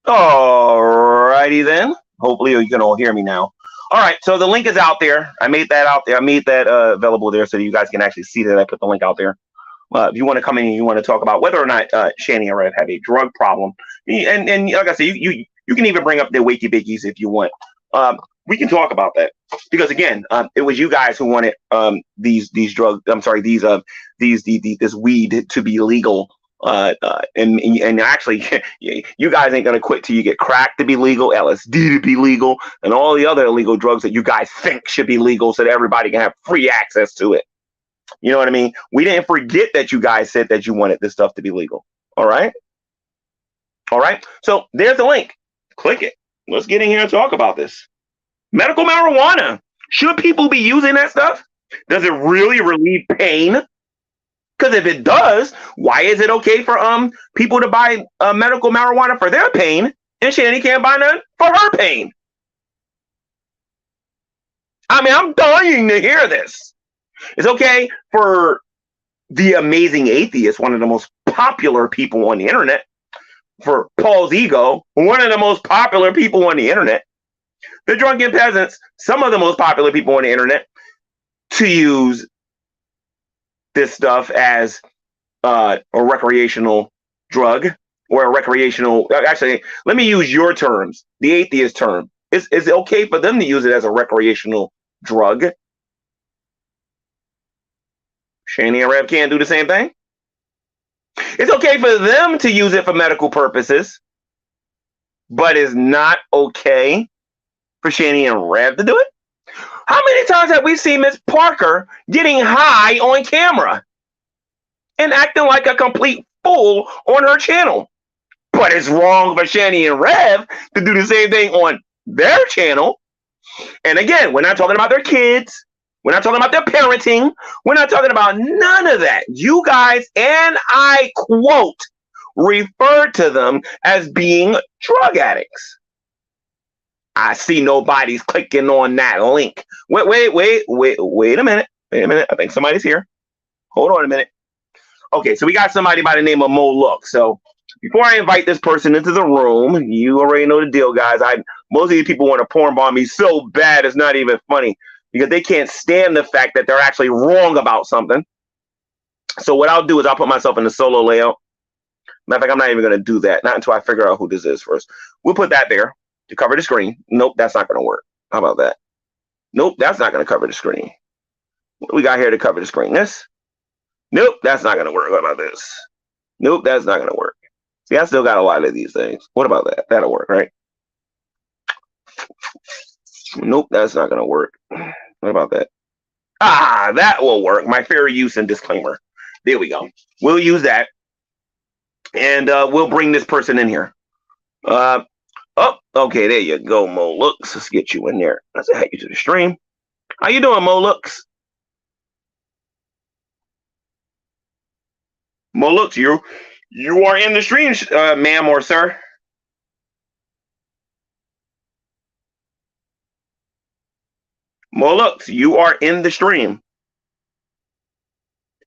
Alrighty then. Hopefully you can all hear me now. All right, so the link is out there. I made that out there. I made that available there so that you guys can actually see that I put the link out there. If you want to come in and you want to talk about whether or not Shanny and REV have a drug problem, and like I said, you can even bring up their wakey biggies if you want. We can talk about that because again, it was you guys who wanted these drugs. I'm sorry, this weed to be legal. And actually, you guys ain't gonna quit till you get crack to be legal, LSD to be legal, and all the other illegal drugs that you guys think should be legal, so that everybody can have free access to it. You know what I mean? We didn't forget that you guys said that you wanted this stuff to be legal. All right. So there's the link. Click it. Let's get in here and talk about this. Medical marijuana. Should people be using that stuff? Does it really relieve pain? Because if it does, why is it okay for people to buy medical marijuana for their pain and Shanny can't buy none for her pain? I mean, I'm dying to hear this. It's okay for the amazing atheist, one of the most popular people on the internet, for Paul's ego, one of the most popular people on the internet, the drunken peasants, some of the most popular people on the internet, to use this stuff as a recreational drug. or a recreational. Actually, let me use your terms, the atheist term. Is it okay for them to use it as a recreational drug? Shanny and Rev can't do the same thing. It's okay for them to use it for medical purposes, but it's not okay for Shanny and Rev to do it. How many times have we seen Miss Parker getting high on camera and acting like a complete fool on her channel? But it's wrong for Shanny and Rev to do the same thing on their channel. And again, we're not talking about their kids. We're not talking about their parenting. We're not talking about none of that. You guys, and I quote, refer to them as being drug addicts. I see nobody's clicking on that link. Wait a minute. Wait a minute. I think somebody's here. Hold on a minute. Okay, so we got somebody by the name of Mo Look. So before I invite this person into the room, you already know the deal, guys. Most of these people want to porn bomb me so bad it's not even funny, because they can't stand the fact that they're actually wrong about something. So what I'll do is I'll put myself in the solo layout. Matter of fact, I'm not even going to do that. Not until I figure out who this is first. We'll put that there to cover the screen. Nope, that's not going to work. How about that? Nope, that's not going to cover the screen. What do we got here to cover the screen? This? Nope, that's not going to work. What about this? Nope, that's not going to work. See, I still got a lot of these things. What about that? That'll work, right? Nope, that's not going to work. What about that? Ah, that will work. My fair use and disclaimer. There we go. We'll use that. And we'll bring this person in here. Oh, okay, there you go, Mo Looks. Let's get you in there. Let's add you to the stream. How you doing, Mo Looks? Mo Looks, you are in the stream, ma'am or sir. Mo Looks, you are in the stream.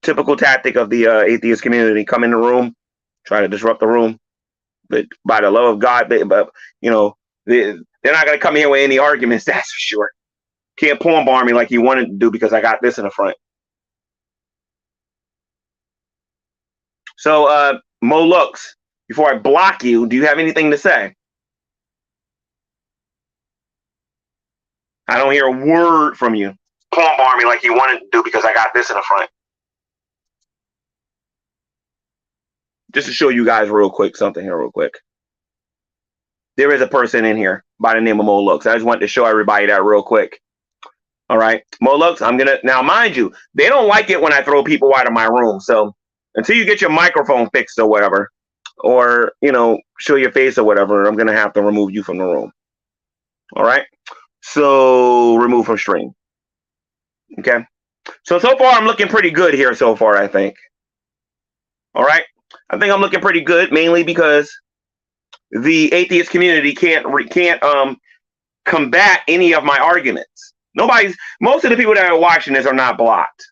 Typical tactic of the atheist community: come in the room, try to disrupt the room. But by the love of God, but you know, they're not gonna come here with any arguments. That's for sure. Can't porn bar me like you wanted to do because I got this in the front. So, Mo Looks, before I block you, do you have anything to say? I don't hear a word from you. Porn bar me like you wanted to do because I got this in the front. Just to show you guys real quick, something here real quick. There is a person in here by the name of Mo Looks. I just wanted to show everybody that real quick. All right, Mo Looks, I'm gonna, now mind you, they don't like it when I throw people out of my room. So until you get your microphone fixed or whatever, or, you know, show your face or whatever, I'm gonna have to remove you from the room. All right, so remove from stream. Okay, so far I'm looking pretty good here so far, I think. All right, I think I'm looking pretty good, mainly because the atheist community can't combat any of my arguments. Most of the people that are watching this are not blocked.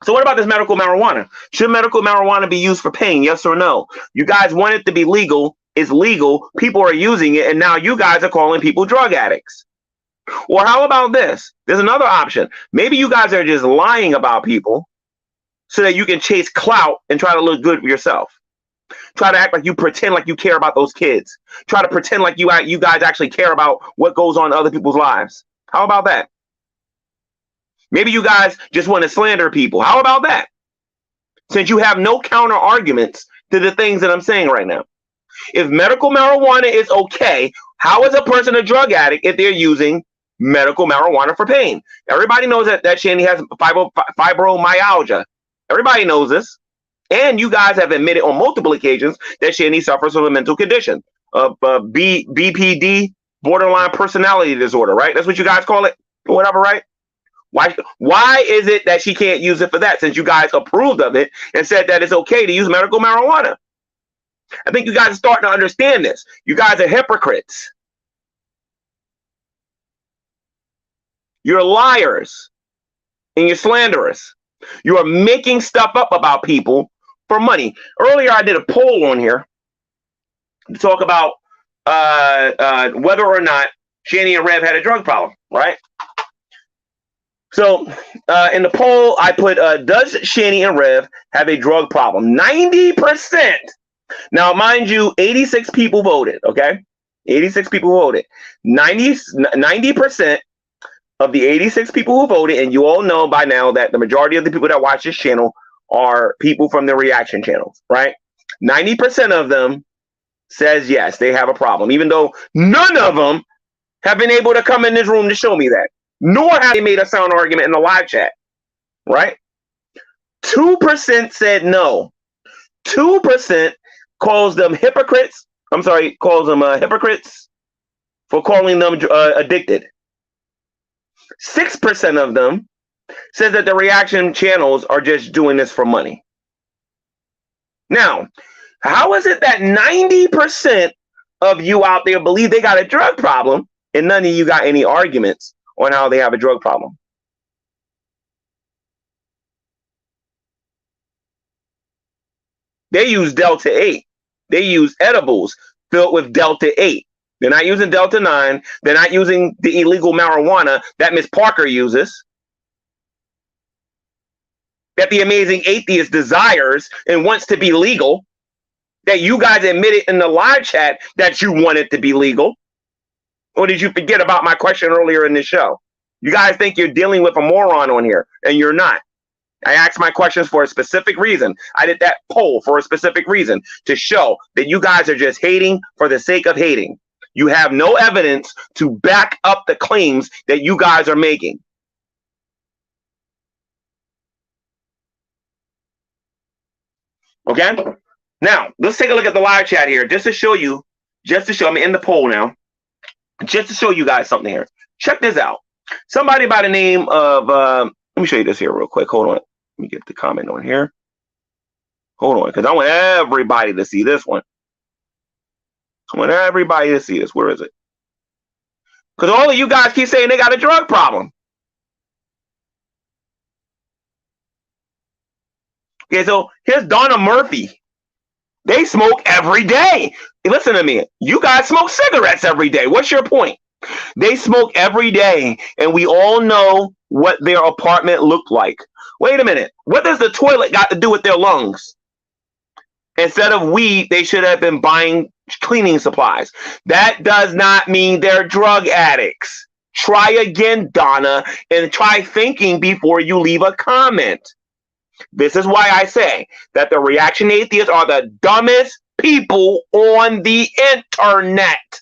So what about this medical marijuana? Should medical marijuana be used for pain? Yes or no? You guys want it to be legal. It's legal. People are using it. And now you guys are calling people drug addicts. Or how about this? There's another option. Maybe you guys are just lying about people so that you can chase clout and try to look good for yourself. Try to act like you pretend like you care about those kids. Try to pretend like you guys actually care about what goes on in other people's lives. How about that? Maybe you guys just want to slander people. How about that? Since you have no counter arguments to the things that I'm saying right now. If medical marijuana is okay, how is a person a drug addict if they're using medical marijuana for pain? Everybody knows that Shanny has fibromyalgia. Everybody knows this. And you guys have admitted on multiple occasions that Shanny suffers from a mental condition, BPD, borderline personality disorder, right? That's what you guys call it, or whatever, right? Why is it that she can't use it for that, since you guys approved of it and said that it's okay to use medical marijuana? I think you guys are starting to understand this. You guys are hypocrites. You're liars and you're slanderers. You are making stuff up about people for money. Earlier, I did a poll on here to talk about whether or not Shanny and Rev had a drug problem, right? So in the poll, I put, does Shanny and Rev have a drug problem? 90%. Now, mind you, 86 people voted, okay? 86 people voted. 90% of the 86 people who voted, and you all know by now that the majority of the people that watch this channel are people from the reaction channels, right? 90% of them says yes, they have a problem, even though none of them have been able to come in this room to show me that, nor have they made a sound argument in the live chat, right? 2% said no. 2% calls them hypocrites. I'm sorry, calls them hypocrites for calling them addicted. 6% of them says that the reaction channels are just doing this for money. Now, how is it that 90% of you out there believe they got a drug problem and none of you got any arguments on how they have a drug problem? They use Delta 8. They use edibles filled with Delta 8. They're not using Delta 9. They're not using the illegal marijuana that Miss Parker uses, that the amazing atheist desires and wants to be legal, that you guys admitted in the live chat that you want it to be legal. Or did you forget about my question earlier in the show? You guys think you're dealing with a moron on here, and you're not. I asked my questions for a specific reason. I did that poll for a specific reason, to show that you guys are just hating for the sake of hating. You have no evidence to back up the claims that you guys are making. Okay? Now, let's take a look at the live chat here, just to show you, I'm in the poll now, just to show you guys something here. Check this out. Somebody by the name of, let me show you this here real quick. Hold on. Let me get the comment on here. Hold on, because I want everybody to see this one. I want everybody to see this. Where is it? Because all of you guys keep saying they got a drug problem. Okay, so here's Donna Murphy. They smoke every day. Listen to me. You guys smoke cigarettes every day. What's your point? They smoke every day, and we all know what their apartment looked like. Wait a minute. What does the toilet got to do with their lungs? Instead of weed, they should have been buying cleaning supplies. That does not mean they're drug addicts. Try again, Donna, and try thinking before you leave a comment. This is why I say that the reaction atheists are the dumbest people on the internet.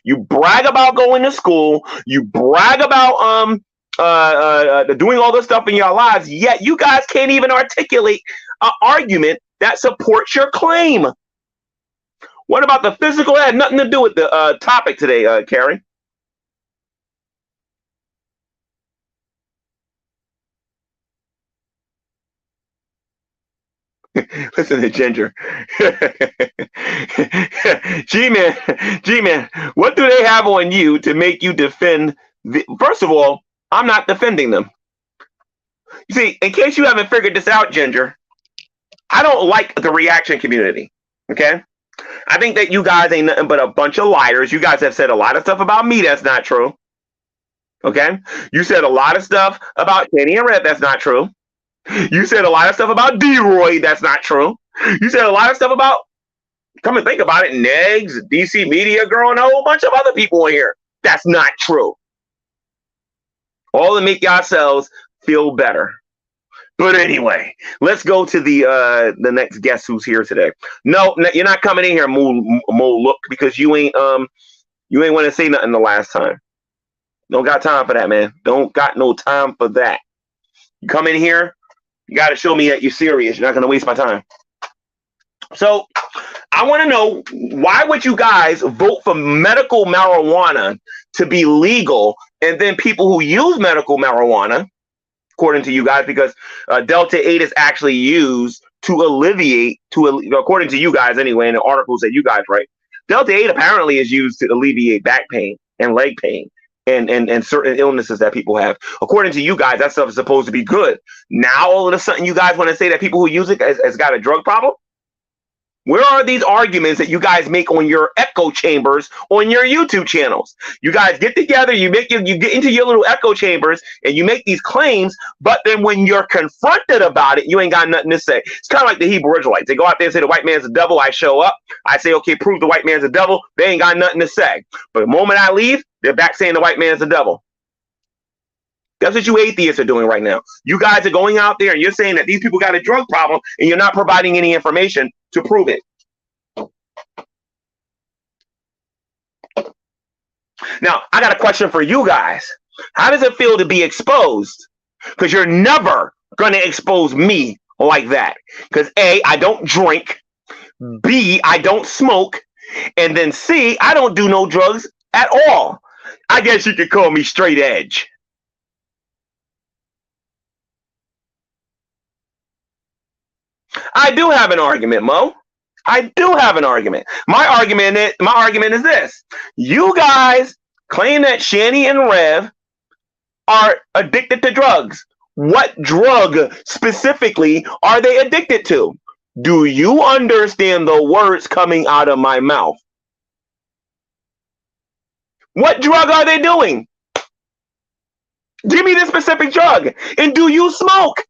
You brag about going to school, you brag about doing all this stuff in your lives, yet you guys can't even articulate an argument that supports your claim. What about the physical? It had nothing to do with the topic today, Carrie. Listen to Ginger. G-Man, what do they have on you to make you defend? First of all, I'm not defending them. You see, in case you haven't figured this out, Ginger, I don't like the reaction community, okay? I think that you guys ain't nothing but a bunch of liars. You guys have said a lot of stuff about me that's not true, okay? You said a lot of stuff about Shanny and REV that's not true. You said a lot of stuff about D-Roy that's not true. You said a lot of stuff about, come and think about it, Negs, DC Media Girl, and a whole bunch of other people in here. That's not true. All to make yourselves feel better. But anyway, let's go to the next guest who's here today. No, you're not coming in here, Mo Look, because you ain't want to say nothing the last time. Don't got time for that, man. Don't got no time for that. You come in here, you got to show me that you're serious. You're not going to waste my time. So I want to know, why would you guys vote for medical marijuana to be legal, and then people who use medical marijuana, according to you guys, because Delta 8 is actually used to alleviate, according to you guys anyway, in the articles that you guys write, Delta 8 apparently is used to alleviate back pain and leg pain and certain illnesses that people have. According to you guys, that stuff is supposed to be good. Now all of a sudden you guys want to say that people who use it has got a drug problem? Where are these arguments that you guys make on your echo chambers on your YouTube channels? You guys get together, you get into your little echo chambers and you make these claims, but then when you're confronted about it, you ain't got nothing to say. It's kind of like the Hebrew Israelites. They go out there and say the white man's the devil. I show up. I say, okay, prove the white man's the devil. They ain't got nothing to say. But the moment I leave, they're back saying the white man's the devil. That's what you atheists are doing right now. You guys are going out there and you're saying that these people got a drug problem and you're not providing any information to prove it. Now, I got a question for you guys. How does it feel to be exposed? Because you're never going to expose me like that. Because A, I don't drink. B, I don't smoke. And then C, I don't do no drugs at all. I guess you could call me straight edge. I do have an argument, Mo. I do have an argument. My argument is this. You guys claim that Shanny and Rev are addicted to drugs. What drug specifically are they addicted to? Do you understand the words coming out of my mouth? What drug are they doing? Give me the specific drug. And do you smoke?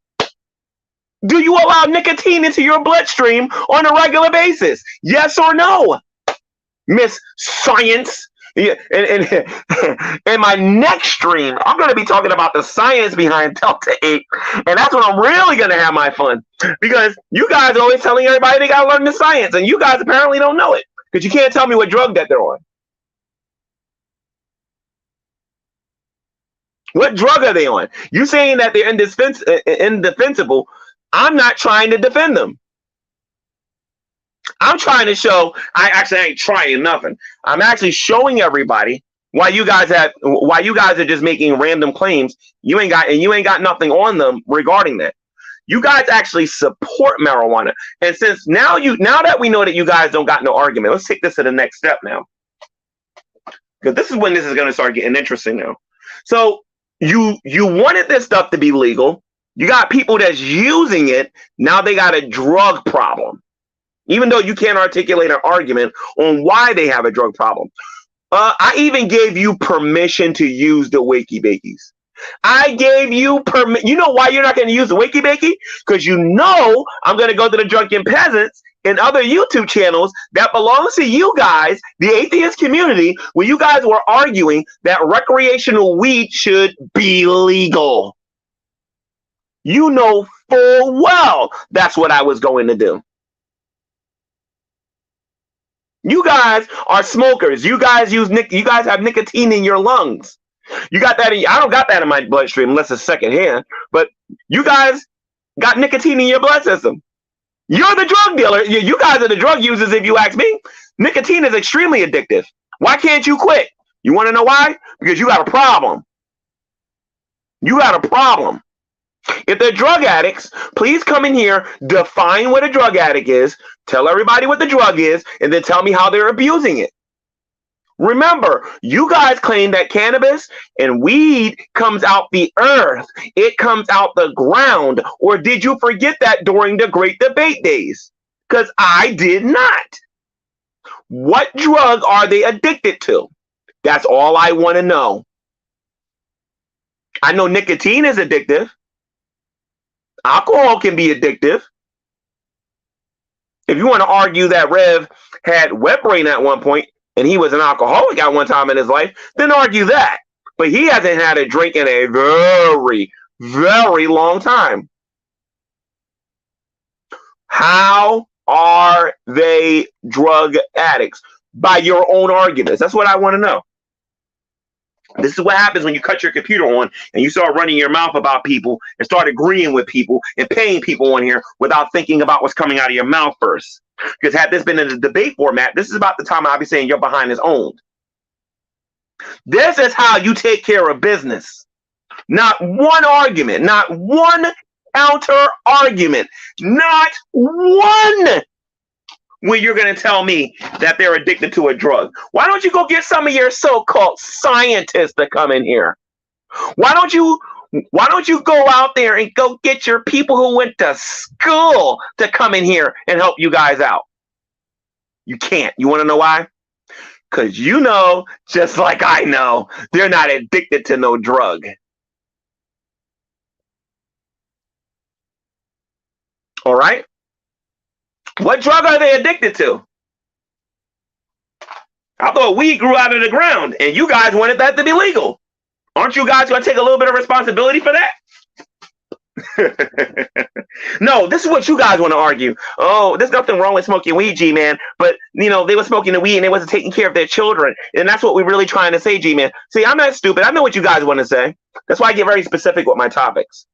Do you allow nicotine into your bloodstream on a regular basis? Yes or no? Miss Science. Yeah, and in my next stream, I'm going to be talking about the science behind Delta 8. And that's when I'm really going to have my fun. Because you guys are always telling everybody they got to learn the science. And you guys apparently don't know it. Because you can't tell me what drug that they're on. What drug are they on? You saying that they're indefensible. I'm not trying to defend them. I'm trying to show, I ain't trying nothing. I'm actually showing everybody why you guys are just making random claims. You ain't got nothing on them regarding that. You guys actually support marijuana. And since now that we know that you guys don't got no argument, let's take this to the next step now. Because this is when this is going to start getting interesting now. So you wanted this stuff to be legal. You got people that's using it. Now they got a drug problem. Even though you can't articulate an argument on why they have a drug problem. I even gave you permission to use the Wakey Bakies. I gave you permission. You know why you're not going to use the Wakey Bakey? Because you know I'm going to go to the Drunken Peasants and other YouTube channels that belongs to you guys, the atheist community, where you guys were arguing that recreational weed should be legal. You know full well that's what I was going to do. You guys are smokers. You guys have nicotine in your lungs. You got that I don't got that in my bloodstream unless it's secondhand, but you guys got nicotine in your blood system. You're the drug dealer. You guys are the drug users if you ask me. Nicotine is extremely addictive. Why can't you quit? You want to know why? Because you got a problem. You got a problem. If they're drug addicts, please come in here, define what a drug addict is, tell everybody what the drug is, and then tell me how they're abusing it. Remember, you guys claim that cannabis and weed comes out the earth. It comes out the ground. Or did you forget that during the Great Debate days? Because I did not. What drug are they addicted to? That's all I want to know. I know nicotine is addictive. Alcohol can be addictive. If you want to argue that Rev had wet brain at one point and he was an alcoholic at one time in his life, then argue that. But he hasn't had a drink in a very, very long time. How are they drug addicts? By your own arguments. That's what I want to know. This is what happens when you cut your computer on and you start running your mouth about people and start agreeing with people and paying people on here without thinking about what's coming out of your mouth first. Because had this been in a debate format, this is about the time I'll be saying your behind is owned. This is how you take care of business. Not one argument, not one counter argument, not one when you're going to tell me that they're addicted to a drug. Why don't you go get some of your so-called scientists to come in here? Why don't you go out there and go get your people who went to school to come in here and help you guys out? You can't. You want to know why? Because you know, just like I know, they're not addicted to no drug. All right? What drug are they addicted to? I thought weed grew out of the ground, and you guys wanted that to be legal. Aren't you guys going to take a little bit of responsibility for that? No, this is what you guys want to argue. Oh, there's nothing wrong with smoking weed, G-Man. But, you know, they were smoking the weed and they wasn't taking care of their children. And that's what we're really trying to say, G-Man. See, I'm not stupid. I know what you guys want to say. That's why I get very specific with my topics.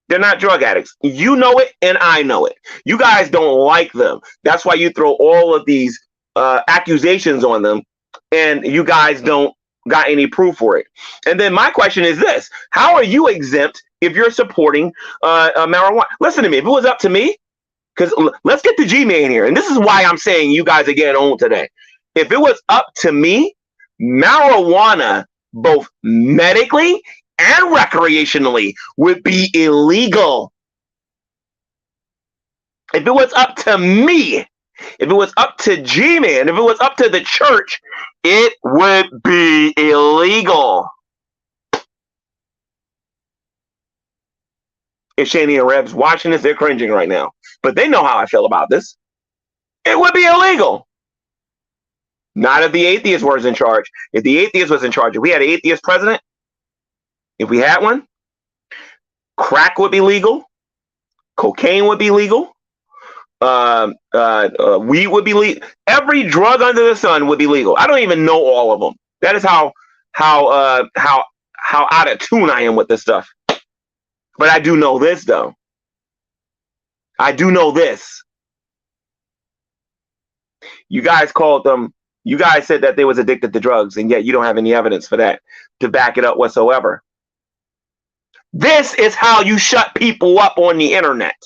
They're not drug addicts. You know it and I know it. You guys don't like them. That's why you throw all of these accusations on them and you guys don't got any proof for it. And then my question is this: how are you exempt if you're supporting marijuana? Listen to me. If it was up to me, because let's get the G-Man here, and this is why I'm saying you guys are getting on today. If it was up to me, marijuana, both medically and recreationally, would be illegal. If it was up to me, if it was up to G-Man, if it was up to the church, it would be illegal. If Shanny and REV's watching this, they're cringing right now. But they know how I feel about this. It would be illegal. Not if the atheist was in charge. If the atheist was in charge, if we had an atheist president, if we had one, crack would be legal. Cocaine would be legal. Weed would be legal. Every drug under the sun would be legal. I don't even know all of them. That is how out of tune I am with this stuff. But I do know this, though. I do know this. You guys called them. You guys said that they was addicted to drugs, and yet you don't have any evidence for that to back it up whatsoever. This is how you shut people up on the internet.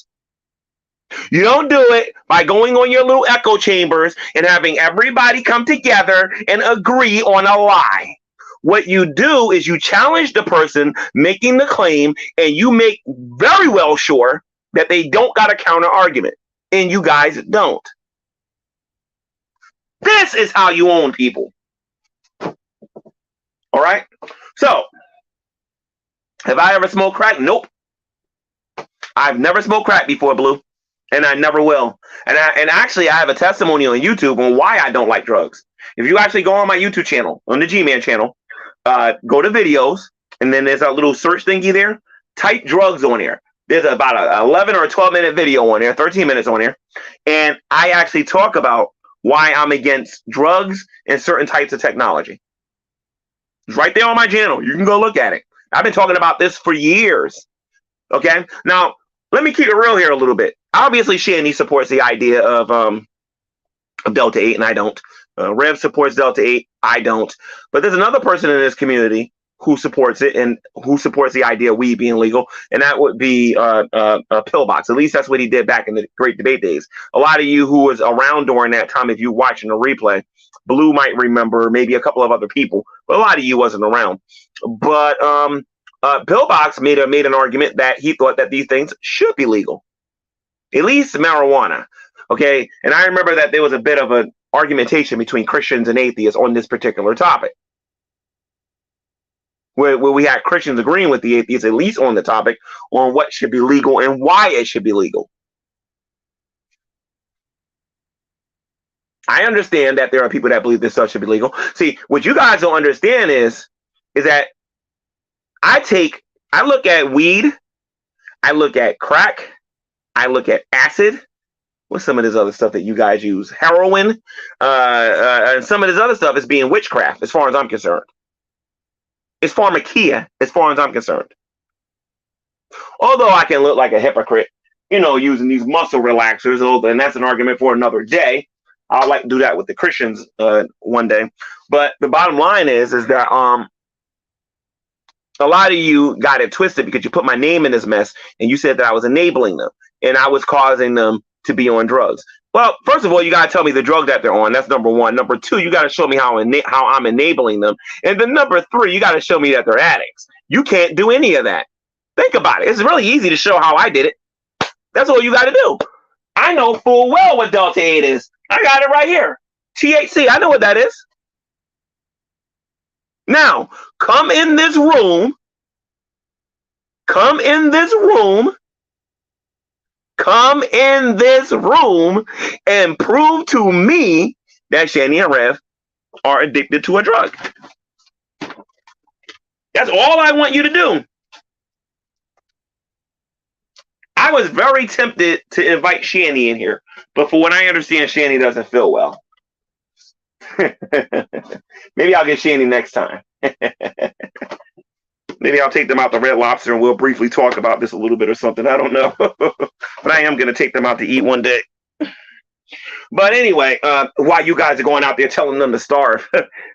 You don't do it by going on your little echo chambers and having everybody come together and agree on a lie. What you do is you challenge the person making the claim, and you make very well sure that they don't got a counter argument, and you guys don't. This is how you own people. All right? So, have I ever smoked crack? Nope. I've never smoked crack before, Blue. And I never will. And actually, I have a testimony on YouTube on why I don't like drugs. If you actually go on my YouTube channel, on the G-Man channel, go to videos, and then there's a little search thingy there. Type drugs on there. There's about an 11 or a 12-minute video on there, 13 minutes on there. And I actually talk about why I'm against drugs and certain types of technology. It's right there on my channel. You can go look at it. I've been talking about this for years. Okay? Now, let me keep it real here a little bit. Obviously, Shanny supports the idea of Delta 8, and I don't. Rev supports Delta 8. I don't. But there's another person in this community who supports it and who supports the idea of weed being legal, and that would be Pillbox. At least that's what he did back in the Great Debate days. A lot of you who was around during that time, if you watching the replay, Blue might remember, maybe a couple of other people, but a lot of you wasn't around. But Pillbox made an argument that he thought that these things should be legal, at least marijuana. Okay, and I remember that there was a bit of an argumentation between Christians and atheists on this particular topic, where we had Christians agreeing with the atheists, at least on the topic, on what should be legal and why it should be legal. I understand that there are people that believe this stuff should be legal. See, what you guys don't understand is that I look at weed, I look at crack, I look at acid. What's some of this other stuff that you guys use? Heroin, and some of this other stuff is being witchcraft, as far as I'm concerned. It's pharmakia, as far as I'm concerned. Although I can look like a hypocrite, you know, using these muscle relaxers, and that's an argument for another day. I'd like to do that with the Christians one day. But the bottom line is that a lot of you got it twisted because you put my name in this mess and you said that I was enabling them and I was causing them to be on drugs. Well, first of all, you got to tell me the drug that they're on. That's number one. Number two, you got to show me how I'm enabling them. And then number three, you got to show me that they're addicts. You can't do any of that. Think about it. It's really easy to show how I did it. That's all you got to do. I know full well what Delta 8 is. I got it right here. THC. I know what that is. Now, come in this room. Come in this room. Come in this room and prove to me that Shanny and Rev are addicted to a drug. That's all I want you to do. I was very tempted to invite Shanny in here, but for what I understand, Shanny doesn't feel well. Maybe I'll get Shanny next time. Maybe I'll take them out to Red Lobster and we'll briefly talk about this a little bit or something. I don't know. But I am going to take them out to eat one day. But anyway, while you guys are going out there telling them to starve,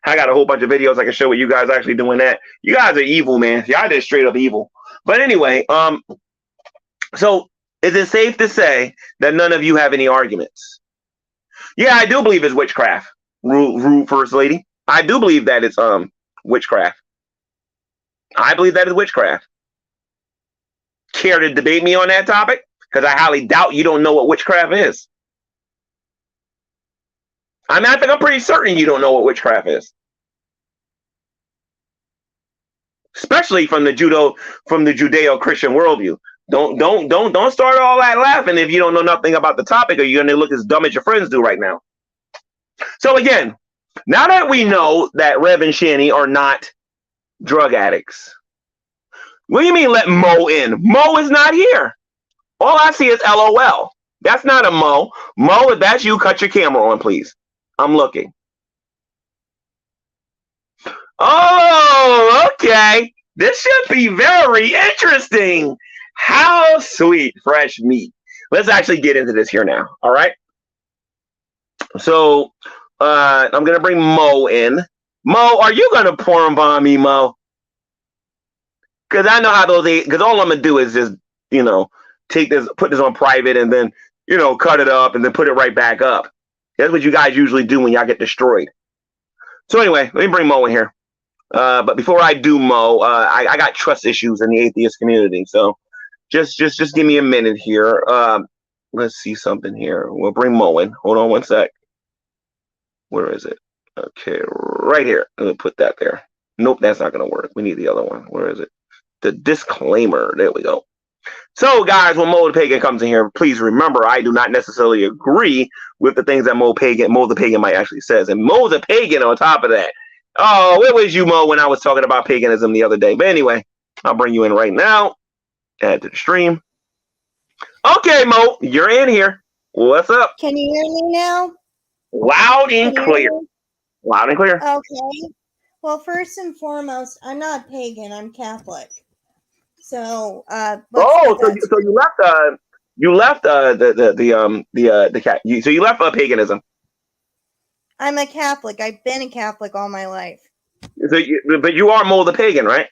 I got a whole bunch of videos I can show you guys actually doing that. You guys are evil, man. Y'all just straight up evil. But anyway, so is it safe to say that none of you have any arguments? Yeah, I do believe it's witchcraft, rude First Lady. I do believe that it's witchcraft. I believe that is witchcraft. Care to debate me on that topic? Because I highly doubt you don't know what witchcraft is. I mean, I think I'm pretty certain you don't know what witchcraft is. Especially from the Judeo-Christian worldview. Don't start all that laughing if you don't know nothing about the topic, or you're gonna look as dumb as your friends do right now. So again, now that we know that Rev and Shanny are not drug addicts, what do you mean let Mo in? Mo is not here. All I see is LOL. That's not a Mo. Mo, if that's you, cut your camera on, please. I'm looking. Oh, okay. This should be very interesting. How sweet, fresh meat. Let's actually get into this here now. All right. So I'm gonna bring Mo in. Mo, are you gonna porn bomb me, Mo? Because I know how those. Because all I'm gonna do is just, you know, take this, put this on private, and then, you know, cut it up and then put it right back up. That's what you guys usually do when y'all get destroyed. So anyway, let me bring Mo in here. But before I do, Mo, I got trust issues in the atheist community. So just give me a minute here. Let's see something here. We'll bring Mo in. Hold on one sec. Where is it? Okay, right here. Let me put that there. Nope, that's not going to work. We need the other one. Where is it? The disclaimer. There we go. So, guys, when Mo the Pagan comes in here, please remember, I do not necessarily agree with the things that Mo the Pagan might actually says. And Mo the Pagan on top of that. Oh, where was you, Mo, when I was talking about paganism the other day? But anyway, I'll bring you in right now. Add to the stream. Okay, Mo, you're in here. What's up? Can you hear me now? Loud and clear. Loud and clear. Okay. Well, first and foremost, I'm not pagan. I'm Catholic. So, so you left paganism. I'm a Catholic. I've been a Catholic all my life. So but you are Mo the Pagan, right?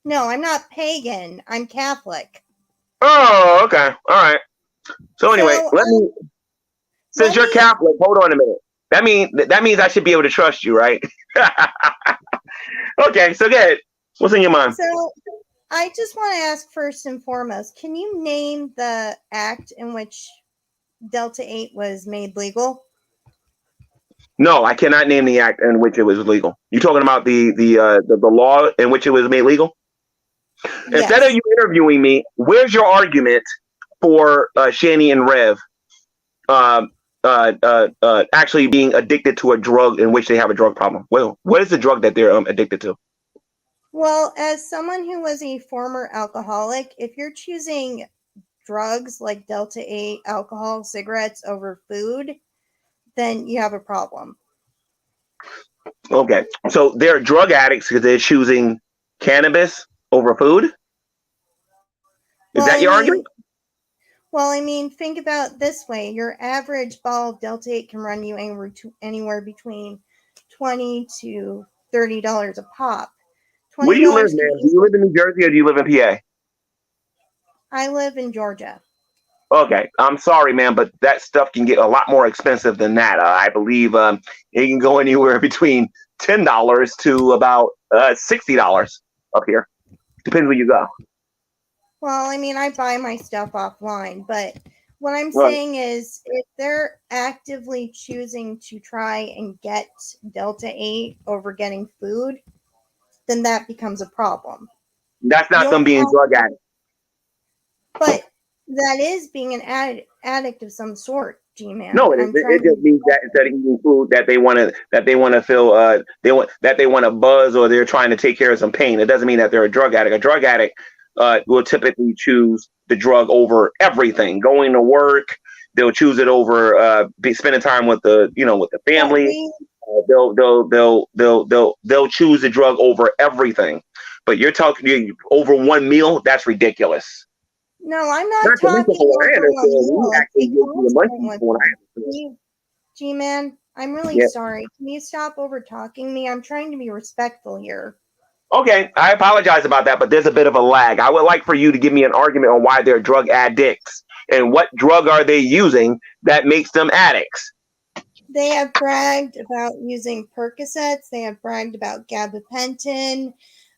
No, I'm not pagan. I'm Catholic. Oh, okay. All right. So anyway, since you're Catholic, hold on a minute. That means I should be able to trust you, right? Okay, so go ahead. What's in your mind? So I just want to ask first and foremost, can you name the act in which Delta 8 was made legal? No, I cannot name the act in which it was legal. You talking about the law in which it was made legal? Yes. Instead of you interviewing me, where's your argument for Shanny and Rev actually being addicted to a drug in which they have a drug problem? Well, what is the drug that they're addicted to? Well, as someone who was a former alcoholic, if you're choosing drugs like Delta 8, alcohol, cigarettes over food, then you have a problem. Okay, so they're drug addicts because they're choosing cannabis over food? Is that your argument? Well, I mean, think about it this way. Your average bottle of Delta 8 can run you anywhere between $20 to $30 a pop. Where do you live, man? Do you live in New Jersey or do you live in PA? I live in Georgia. Okay, I'm sorry, man, but that stuff can get a lot more expensive than that. I believe it can go anywhere between $10 to about $60 up here. Depends where you go. Well, I mean, I buy my stuff offline, but What I'm saying is, if they're actively choosing to try and get Delta 8 over getting food, then that becomes a problem. That's not them being drug addicts. But that is being an addict of some sort, G-Man. No, it just means that instead of eating food, that they want to feel they want to buzz, or they're trying to take care of some pain. It doesn't mean that they're a drug addict. A drug addict will typically choose the drug over everything. Going to work, they'll choose it over spending time with the family. They'll choose the drug over everything. But you're talking over one meal. That's ridiculous. No, I'm not talking G-Man, I'm really sorry. Can you stop over talking me? I'm trying to be respectful here. Okay, I apologize about that, but there's a bit of a lag. I would like for you to give me an argument on why they're drug addicts and what drug are they using that makes them addicts. They have bragged about using Percocets. They have bragged about gabapentin.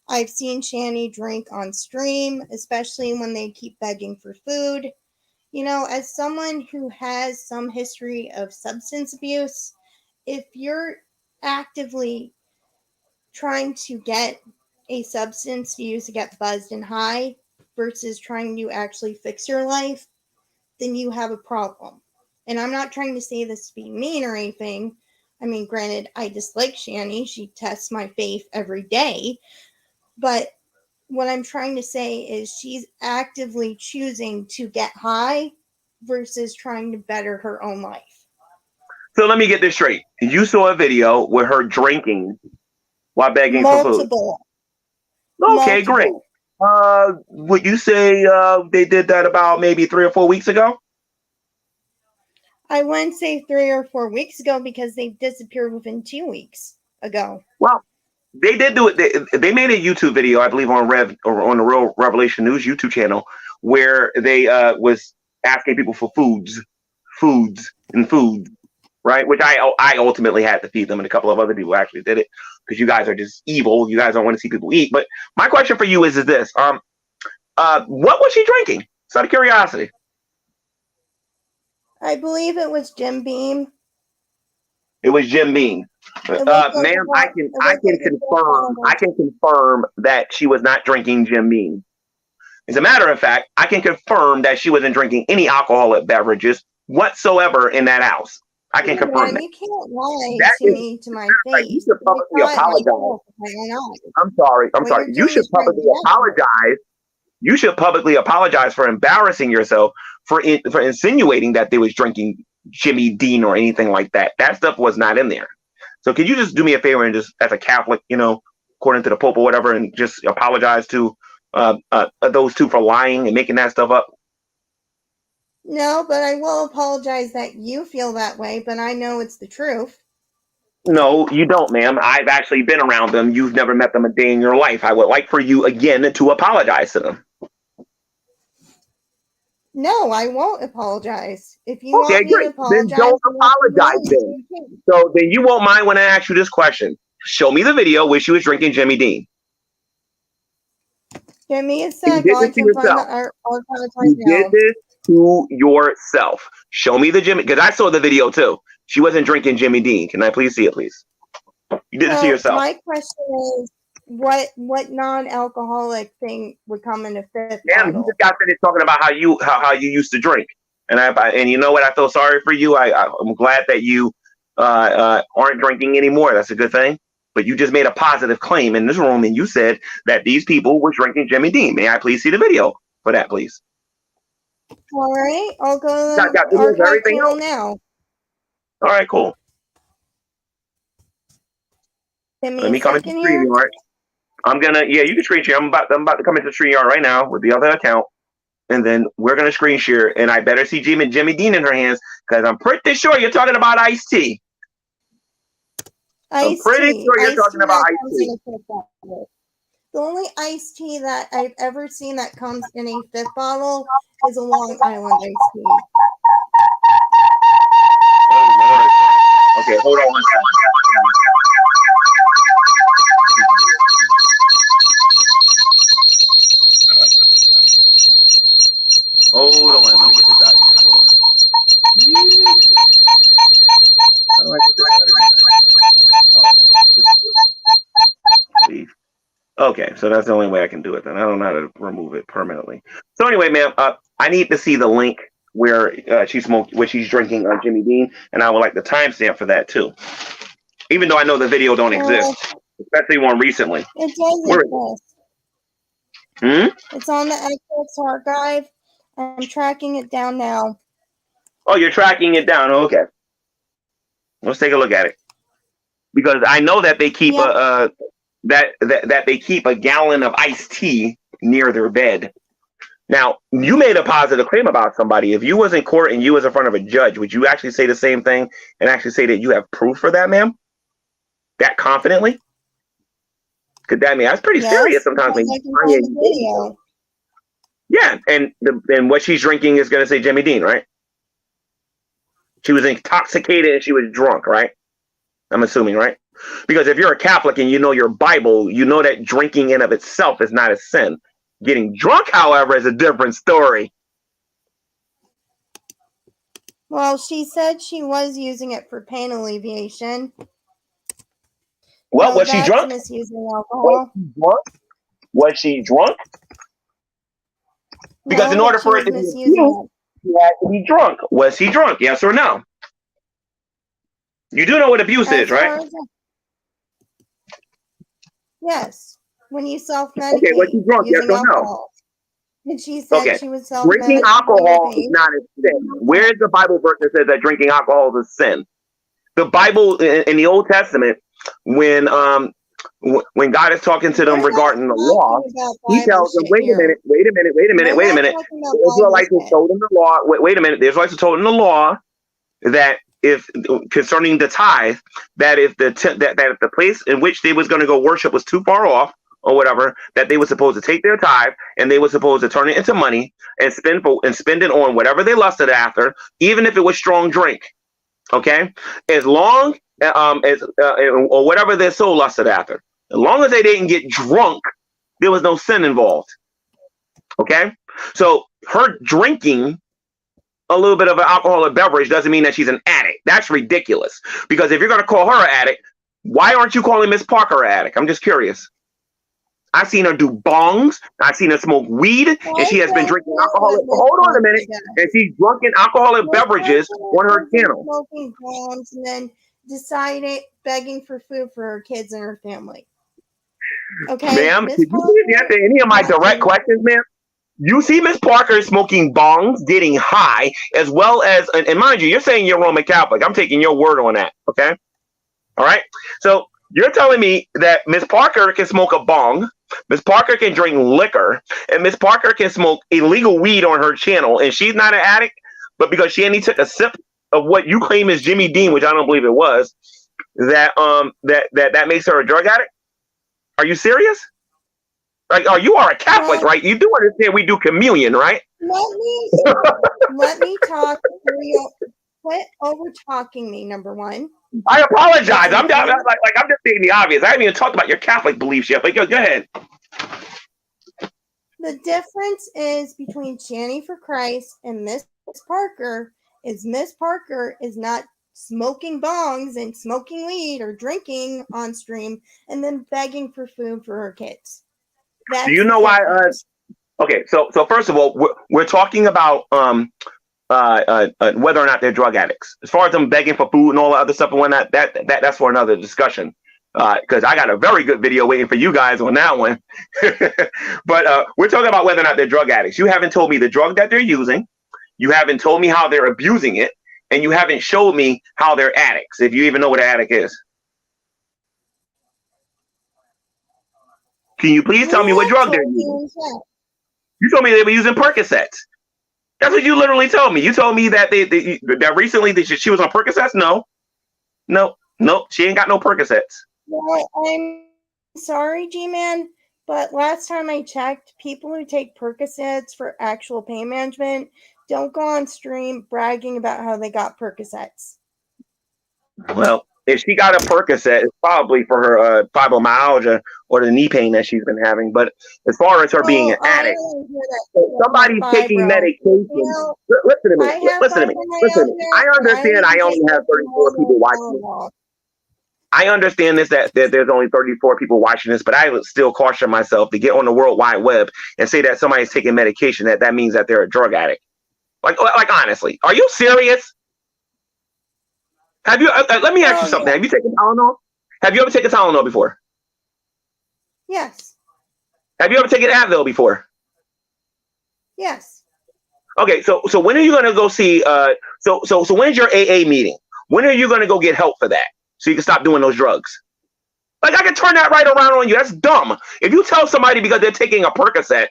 I've seen Shanny drink on stream, especially when they keep begging for food. You know, as someone who has some history of substance abuse, if you're actively trying to get a substance to use to get buzzed and high versus trying to actually fix your life, then you have a problem. And I'm not trying to say this to be mean or anything. I mean, granted, I dislike Shanny. She tests my faith every day. But what I'm trying to say is she's actively choosing to get high versus trying to better her own life. So let me get this straight. You saw a video with her drinking while begging for food. Okay, great. Would you say they did that about maybe 3 or 4 weeks ago? I wouldn't say 3 or 4 weeks ago because they disappeared within 2 weeks ago. Well, they did do it. They made a YouTube video, I believe, on on the Real Revelation News YouTube channel, where they was asking people for foods, right? Which I ultimately had to feed them, and a couple of other people actually did it because you guys are just evil. You guys don't want to see people eat. But my question for you is this: what was she drinking? Just out of curiosity. I believe it was Jim Beam. It was Jim Beam. Ma'am, I can confirm that she was not drinking Jim Beam. As a matter of fact, I can confirm that she wasn't drinking any alcoholic beverages whatsoever in that house. I can confirm that. You can't lie to me to my face. You should publicly apologize. I'm sorry. You should publicly apologize. You should publicly apologize for embarrassing yourself for insinuating that they was drinking Jimmy Dean or anything like that. That stuff was not in there. So could you just do me a favor and just, as a Catholic, according to the Pope or whatever, and just apologize to those two for lying and making that stuff up? No, but I will apologize that you feel that way, but I know it's the truth. No, you don't, ma'am. I've actually been around them. You've never met them a day in your life. I would like for you, again, to apologize to them. No, I won't apologize. If you want me to apologize, then don't apologize then. So then you won't mind when I ask you this question. Show me the video where she was drinking Jimmy Dean. Give me a sec. You did this to yourself. Show me the Jimmy, because I saw the video too. She wasn't drinking Jimmy Dean. Can I please see it, please? You did it to yourself. My question is, what non-alcoholic thing would come in a fifth bottle? You just got finished talking about how you used to drink, and you know what? I feel sorry for you. I'm glad that you aren't drinking anymore. That's a good thing. But you just made a positive claim in this room, and you said that these people were drinking Jimmy Dean. May I please see the video for that, please? All right, I'll go to the archive channel now. All right, cool. Let me come into StreamYard. You can screen share. I'm about to come into StreamYard right now with the other account, and then we're gonna screen share. And I better see Jimmy Dean in her hands, because I'm pretty sure you're talking about iced tea. I'm pretty sure you're talking about iced tea. The only iced tea that I've ever seen that comes in a fifth bottle is a Long Island iced tea. Oh Lord. Okay, hold on one second. Hold on, let me get this out of here. Hold on. Okay, so that's the only way I can do it then. I don't know how to remove it permanently. So anyway, ma'am, I need to see the link where she smoked, where she's drinking Jimmy Dean, and I would like the timestamp for that too. Even though I know the video don't exist, especially one recently. It does exist. It's on the Atheists archive. I'm tracking it down now. Oh, you're tracking it down. Oh, okay. Let's take a look at it. Because I know that they keep that they keep a gallon of iced tea near their bed. Now, you made a positive claim about somebody. If you was in court and you was in front of a judge, would you actually say the same thing and actually say that you have proof for that, ma'am? That confidently? Because that mean that's pretty serious sometimes. When you yeah, and what she's drinking is going to say Jimmy Dean, right? She was intoxicated and she was drunk, right? I'm assuming, right? Because if you're a Catholic and you know your Bible, you know that drinking in of itself is not a sin. Getting drunk, however, is a different story. Well, she said she was using it for pain alleviation. Well, was she drunk? Misusing alcohol. Was she drunk? Because in order for it to be abused, he had to be drunk. Was he drunk? Yes or no? You do know what abuse is, right? Yes. When you self-medicate. Okay, was she drunk? Yes or no? And she said she was self-medicating. Drinking alcohol is not a sin. Where is the Bible verse that says that drinking alcohol is a sin? The Bible in the Old Testament, when God is talking to them regarding the law, he tells them, wait a minute. The Israelites were told in the law, wait a minute, the Israelites were told in the law that if concerning the tithe, that if the place in which they was going to go worship was too far off or whatever, that they were supposed to take their tithe and they were supposed to turn it into money and spend it on whatever they lusted after, even if it was strong drink. Okay, as long as or whatever their soul lusted after, as long as they didn't get drunk, there was no sin involved. Okay, so her drinking a little bit of an alcoholic beverage doesn't mean that she's an addict. That's ridiculous. Because if you're going to call her an addict, why aren't you calling Miss Parker an addict? I'm just curious. I've seen her do bongs. I've seen her smoke weed, and she has been drinking alcoholic. Hold on a minute, and she's drunken alcoholic beverages on her channel. Smoking bongs and then decided begging for food for her kids and her family. Okay, ma'am, could you answer any of my direct questions, ma'am? You see Miss Parker smoking bongs, getting high, as well as, and mind you, you're saying you're Roman Catholic. I'm taking your word on that, okay? All right? So you're telling me that Miss Parker can smoke a bong, Miss Parker can drink liquor, and Miss Parker can smoke illegal weed on her channel, and she's not an addict, but because she only took a sip of what you claim is Jimmy Dean, which I don't believe it was, that makes her a drug addict? Are you serious? Like, oh, you are a Catholic, right? You do understand we do communion, right? Let me talk. Quit over talking me. Number one. I apologize. I'm just stating the obvious. I haven't even talked about your Catholic beliefs yet. But go ahead. The difference is between Shanny for Christ and Miss Parker is Miss Parker is not smoking bongs and smoking weed or drinking on stream and then begging for food for her kids. Do you know why? Okay, so first of all, we're talking about whether or not they're drug addicts. As far as them begging for food and all the other stuff and whatnot, that's for another discussion. Because I got a very good video waiting for you guys on that one. But we're talking about whether or not they're drug addicts. You haven't told me the drug that they're using. You haven't told me how they're abusing it, and you haven't showed me how they're addicts. If you even know what an addict is. Can you please tell me what drug they're using? You told me they were using Percocets. That's what you literally told me. You told me that that recently she was on Percocets. No, she ain't got no Percocets. Well, I'm sorry, G-Man, but last time I checked, people who take Percocets for actual pain management don't go on stream bragging about how they got Percocets. Well, if she got a Percocet, it's probably for her fibromyalgia or the knee pain that she's been having. But as far as her being an addict, somebody's taking medication. Listen to me. Listen to me. Listen to me. I understand I only have 34 people watching this. I understand this, that there's only 34 people watching this, but I would still caution myself to get on the World Wide Web and say that somebody's taking medication, that means that they're a drug addict. Like honestly, are you serious? Have you? Let me ask you something. Yeah. Have you taken Tylenol? Have you ever taken Tylenol before? Yes. Have you ever taken Advil before? Yes. Okay, so when are you going to go see? So when's your AA meeting? When are you going to go get help for that so you can stop doing those drugs? Like, I can turn that right around on you. That's dumb. If you tell somebody because they're taking a Percocet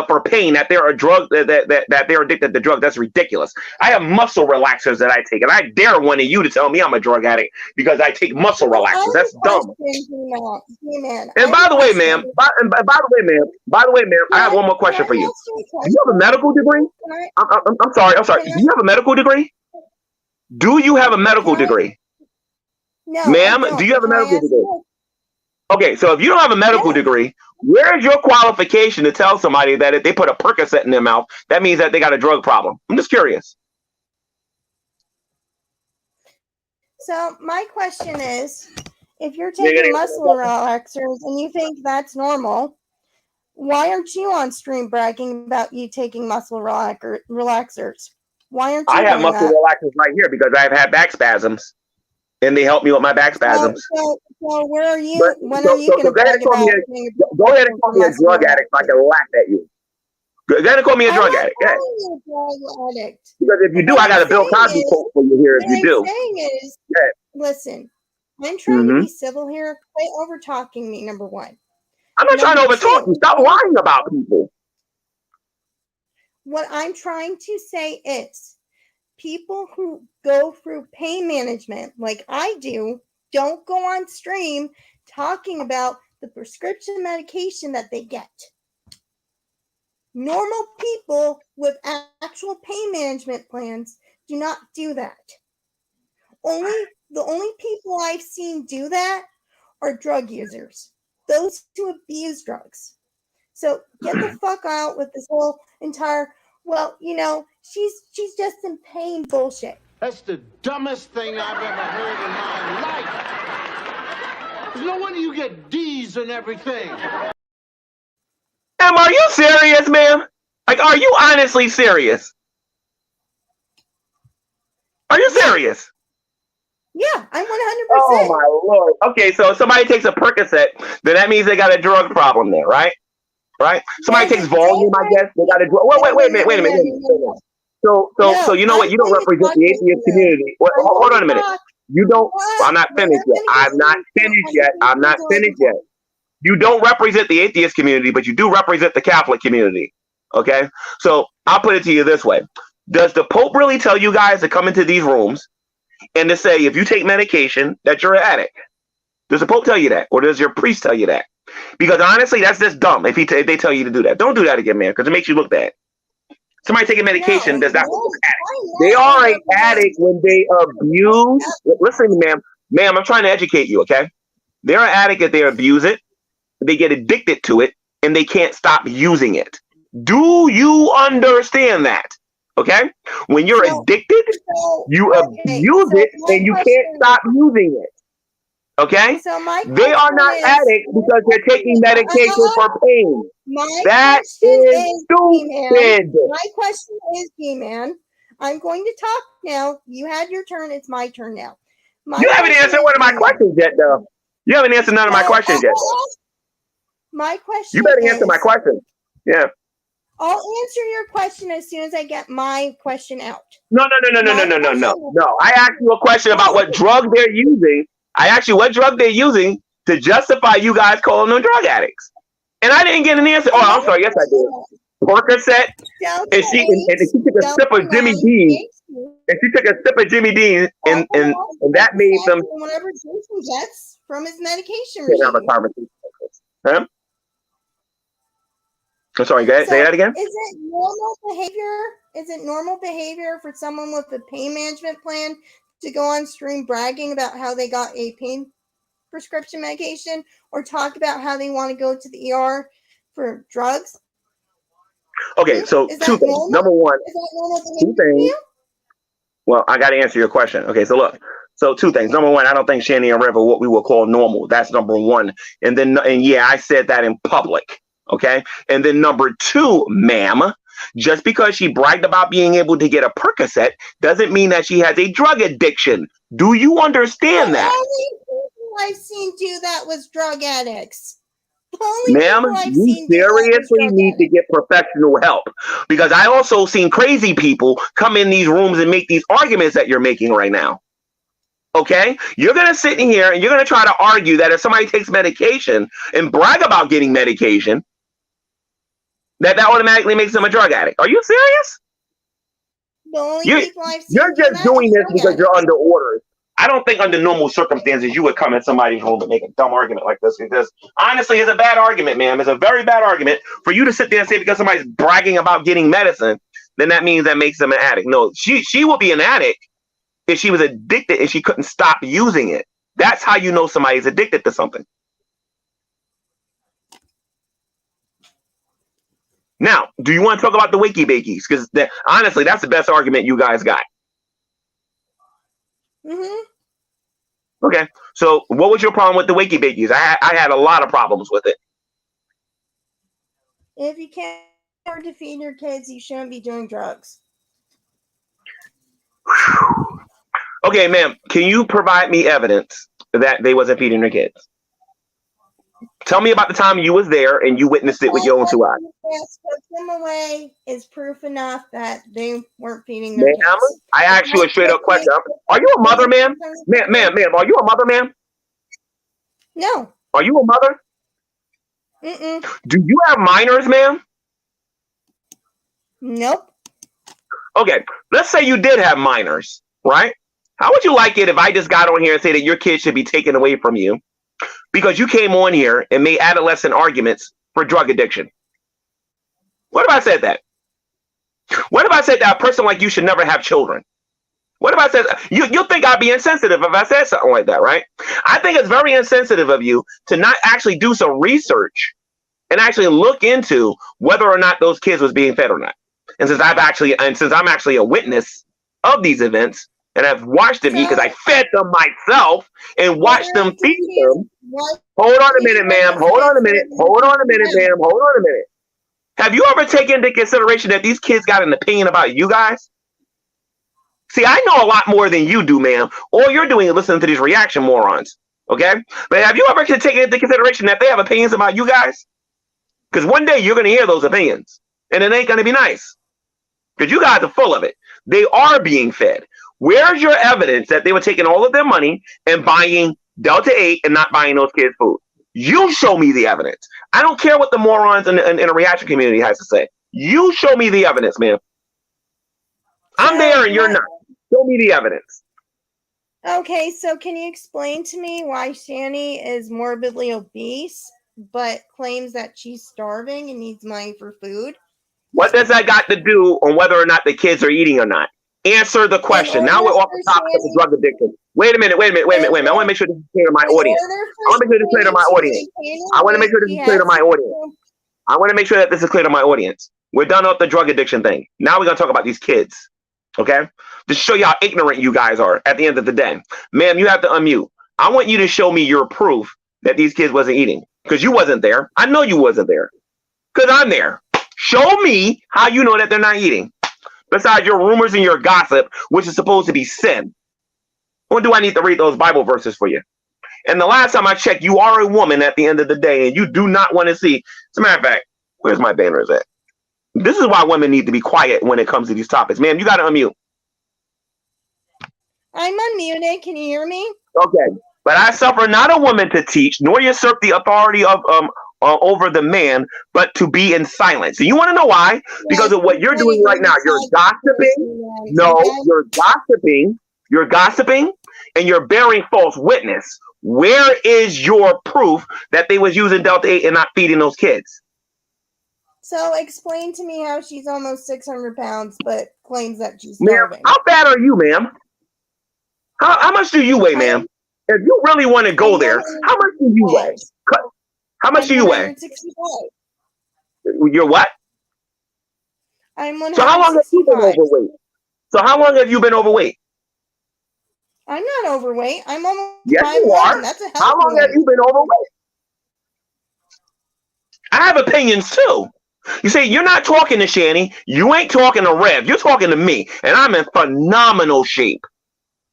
for pain that they're a drug, that they're addicted to drugs, that's ridiculous. I have muscle relaxers that I take, and I dare one of you to tell me I'm a drug addict because I take muscle relaxers. That's dumb. And by the way, ma'am, I have one more question for you. Do you have a medical degree? I'm sorry. Do you have a medical degree? Do you have a medical degree? No, ma'am, do you have a medical degree? Okay, so if you don't have a medical degree, where's your qualification to tell somebody that if they put a Percocet in their mouth, that means that they got a drug problem? I'm just curious. So my question is, if you're taking muscle relaxers and you think that's normal, why aren't you on stream bragging about you taking muscle relaxers? Why aren't you I have muscle relaxers right here because I've had back spasms. And they help me with my back spasms. So where are you? When are you going to brag about? Go ahead and call me a drug addict so I can laugh at you. Go ahead and call me a drug addict. Yeah. Because if you do, I got a Bill Cosby quote for you here. If you do. What I'm saying is, listen, I'm trying to be civil here. Quit over talking me. Number one. I'm not trying to over talk you. Stop lying about people. What I'm trying to say is, people who go through pain management like I do don't go on stream talking about the prescription medication that they get. Normal people with actual pain management plans do not do that. The only people I've seen do that are drug users, those who abuse drugs. So get the fuck out with this whole entire, well, you know, she's just in pain bullshit. That's the dumbest thing I've ever heard in my life. There's no wonder you get D's and everything. Ma'am, are you serious, ma'am? Like, are you honestly serious? Are you serious? Yeah, I'm 100%. Oh my Lord. Okay, so if somebody takes a Percocet, then that means they got a drug problem there, right? Right? Somebody takes volume, I guess. They got a drug. Wait a minute. So you know what? You don't represent the atheist community. Hold on a minute. You don't. I'm not finished yet. I'm not finished yet. You don't represent the atheist community, but you do represent the Catholic community. Okay? So I'll put it to you this way. Does the Pope really tell you guys to come into these rooms and to say, if you take medication, that you're an addict? Does the Pope tell you that? Or does your priest tell you that? Because honestly, that's just dumb if they tell you to do that. Don't do that again, man, because it makes you look bad. Somebody taking medication does not make an addict. They are an addict when they abuse. Listen, ma'am, I'm trying to educate you, okay? They're an addict if they abuse it, they get addicted to it, and they can't stop using it. Do you understand that? Okay? When you're addicted, you abuse it, and you can't stop using it. Okay? They are not addicts because they're taking medication for pain. That is stupid. My question is, G-Man, I'm going to talk now. You had your turn. It's my turn now. You haven't answered one of my questions yet, though. You haven't answered none of my questions yet. My question You better answer my question. Yeah. I'll answer your question as soon as I get my question out. No. I asked you a question about what drug they're using. I asked you what drug they're using to justify you guys calling them drug addicts. And I didn't get an answer. Oh, I'm sorry. Yes, I did. Percocet. And she took a sip of Jimmy Dean. And she took a sip of Jimmy Dean, and that made them. Whatever Jason gets from his medication regime. Have a conversation. Huh? I'm sorry. Go ahead. Say that again. Is it normal behavior? Is it normal behavior for someone with a pain management plan to go on stream bragging about how they got a pain prescription medication or talk about how they want to go to the ER for drugs? Okay, so two things. Normal? Number one, Is that normal two things. Well, I got to answer your question. Okay, so look. So two things. Number one, I don't think Shanny and REV are what we would call normal. That's number one. And yeah, I said that in public. Okay. And then number two, ma'am, just because she bragged about being able to get a Percocet doesn't mean that she has a drug addiction. Do you understand that? The only people I've seen do that was drug addicts. Ma'am, you seriously need to get professional help, because I also seen crazy people come in these rooms and make these arguments that you're making right now. Okay, you're going to sit in here and you're going to try to argue that if somebody takes medication and brag about getting medication, that automatically makes them a drug addict. Are you serious? The only people I've seen you're just doing this because you're under orders. I don't think under normal circumstances you would come in somebody's home and make a dumb argument like this, because honestly, it's a bad argument, ma'am. It's a very bad argument for you to sit there and say because somebody's bragging about getting medicine, then that means that makes them an addict. No, she would be an addict if she was addicted and she couldn't stop using it. That's how you know somebody's addicted to something. Now, do you want to talk about the wakey bakies? Because honestly, that's the best argument you guys got. Mm-hmm. Okay, so what was your problem with the wakey bakies? I had a lot of problems with it. If you can't afford to feed your kids, you shouldn't be doing drugs. Okay, ma'am, can you provide me evidence that they wasn't feeding their kids? Tell me about the time you was there and you witnessed it with your own 2 eyes. Yes, put them away is proof enough that they weren't feeding their kids. I asked you a straight up question. Are you a mother, ma'am? Ma'am, are you a mother, ma'am? No. Are you a mother? Mm-mm. Do you have minors, ma'am? Nope. Okay, let's say you did have minors, right? How would you like it if I just got on here and say that your kids should be taken away from you because you came on here and made adolescent arguments for drug addiction? What if I said that? What if I said that a person like you should never have children? What if I said, you'll think I'd be insensitive if I said something like that, right? I think it's very insensitive of you to not actually do some research and actually look into whether or not those kids was being fed or not. And since I'm actually a witness of these events and I've watched them eat because I fed them myself and watched them feed them. Hold on a minute, ma'am. Hold on a minute. Hold on a minute, ma'am. Hold on a minute. Have you ever taken into consideration that these kids got an opinion about you guys? See, I know a lot more than you do, ma'am. All you're doing is listening to these reaction morons, okay? But have you ever taken into consideration that they have opinions about you guys? Because one day you're going to hear those opinions, and it ain't going to be nice. Because you guys are full of it. They are being fed. Where's your evidence that they were taking all of their money and buying Delta 8 and not buying those kids food? You show me the evidence. I don't care what the morons in the reaction community has to say. You show me the evidence, man. I'm there and you're not. Show me the evidence. Okay, so can you explain to me why Shanny is morbidly obese but claims that she's starving and needs money for food? What does that got to do on whether or not the kids are eating or not? Answer the question. Now we're off the topic of the drug addiction. Wait a minute. I want to make sure this is clear to my audience. I want to make sure this is clear to my audience. I want to make sure this is clear to my audience. I want to make sure that this is clear to my audience. We're done with the drug addiction thing. Now we're going to talk about these kids. Okay? Just show you how ignorant you guys are at the end of the day. Ma'am, you have to unmute. I want you to show me your proof that these kids wasn't eating. Because you wasn't there. I know you wasn't there. Because I'm there. Show me how you know that they're not eating. Besides your rumors and your gossip, which is supposed to be sin. Or do I need to read those Bible verses for you? And the last time I checked, you are a woman at the end of the day, and you do not want to see. As a matter of fact, where's my banners at? This is why women need to be quiet when it comes to these topics. Ma'am, you got to unmute. I'm unmuted. Can you hear me? Okay. But I suffer not a woman to teach, nor usurp the authority of over the man, but to be in silence. And you want to know why? Because of what you're doing right now. You're gossiping. No, you're gossiping. You're gossiping, and you're bearing false witness. Where is your proof that they was using Delta 8 and not feeding those kids? So explain to me how she's almost 600 pounds, but claims that she's starving. How bad are you, ma'am? How much do you weigh, ma'am? If you really want to go there, how much do you weigh? How much do you weigh? 165. You're what? I'm 165. So how long have you been overweight? So how long have you been overweight? I'm not overweight. I'm almost 5'11". Yes, you are. That's a How long have you been overweight? I have opinions too. You see, you're not talking to Shanny. You ain't talking to Rev. You're talking to me, and I'm in phenomenal shape.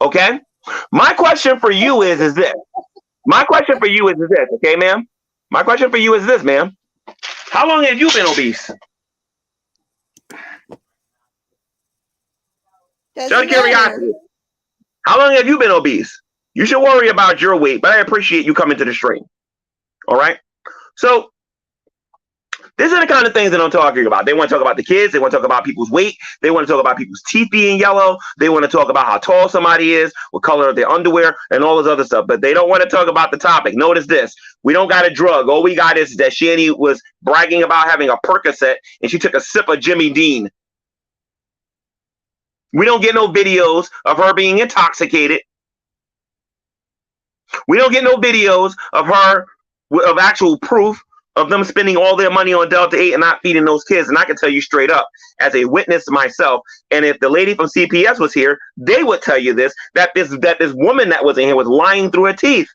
Okay? My question for you is this. My question for you is this, okay, ma'am? My question for you is this, ma'am. How long have you been obese? Just curiosity. How long have you been obese? You should worry about your weight, but I appreciate you coming to the stream. All right? So, these are the kind of things that I'm talking about. They want to talk about the kids. They want to talk about people's weight. They want to talk about people's teeth being yellow. They want to talk about how tall somebody is, what color of their underwear, and all this other stuff. But they don't want to talk about the topic. Notice this. We don't got a drug. All we got is that Shanny was bragging about having a Percocet, and she took a sip of Jimmy Dean. We don't get no videos of her being intoxicated. We don't get no videos of her, of actual proof of them spending all their money on Delta 8 and not feeding those kids. And I can tell you straight up, as a witness myself, and if the lady from CPS was here, they would tell you this, that this woman that was in here was lying through her teeth.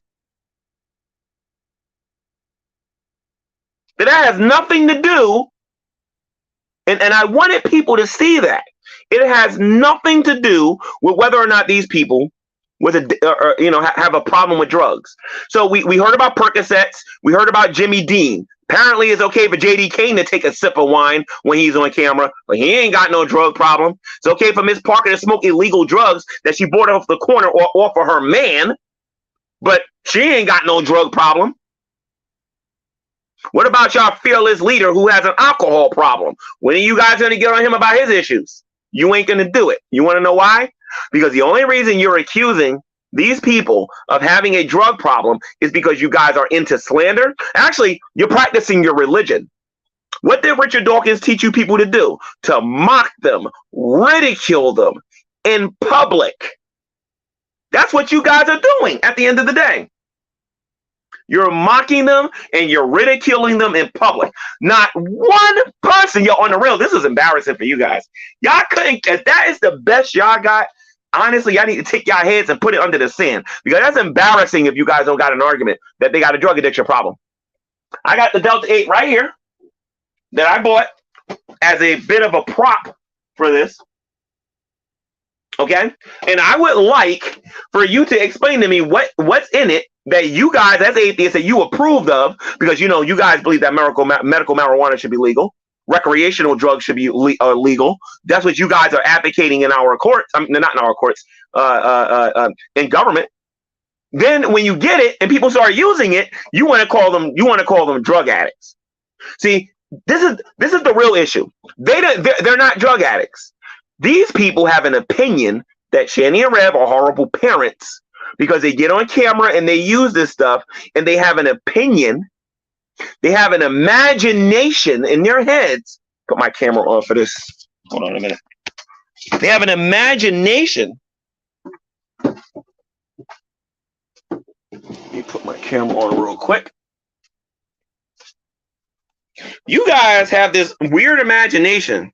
That has nothing to do, and I wanted people to see that. It has nothing to do with whether or not these people with have a problem with drugs. So we heard about Percocets. We heard about Jimmy Dean. Apparently it's okay for JD Kane to take a sip of wine when he's on camera, but he ain't got no drug problem. It's okay for Miss Parker to smoke illegal drugs that she bought off the corner or off of her man, but she ain't got no drug problem. What about y'all fearless leader who has an alcohol problem? When are you guys going to get on him about his issues? You ain't going to do it. You want to know why? Because the only reason you're accusing these people of having a drug problem is because you guys are into slander. Actually, you're practicing your religion. What did Richard Dawkins teach you people to do? To mock them, ridicule them in public. That's what you guys are doing at the end of the day. You're mocking them and you're ridiculing them in public. Not one person, y'all on the real. This is embarrassing for you guys. Y'all couldn't, if that is the best y'all got, honestly, y'all need to take y'all heads and put it under the sand. Because that's embarrassing if you guys don't got an argument that they got a drug addiction problem. I got the Delta 8 right here that I bought as a bit of a prop for this. Okay? And I would like for you to explain to me what's in it that you guys as atheists that you approved of, because you know you guys believe that medical marijuana should be legal, recreational drugs should be legal. That's what you guys are advocating in our courts. I mean, not in our courts, in government. Then when you get it and people start using it, you want to call them drug addicts. See, this is the real issue. They're not drug addicts. These people have an opinion that Shanny and Rev are horrible parents because they get on camera and they use this stuff and they have an opinion. They have an imagination in their heads. Put my camera on for this. Hold on a minute. They have an imagination. Let me put my camera on real quick. You guys have this weird imagination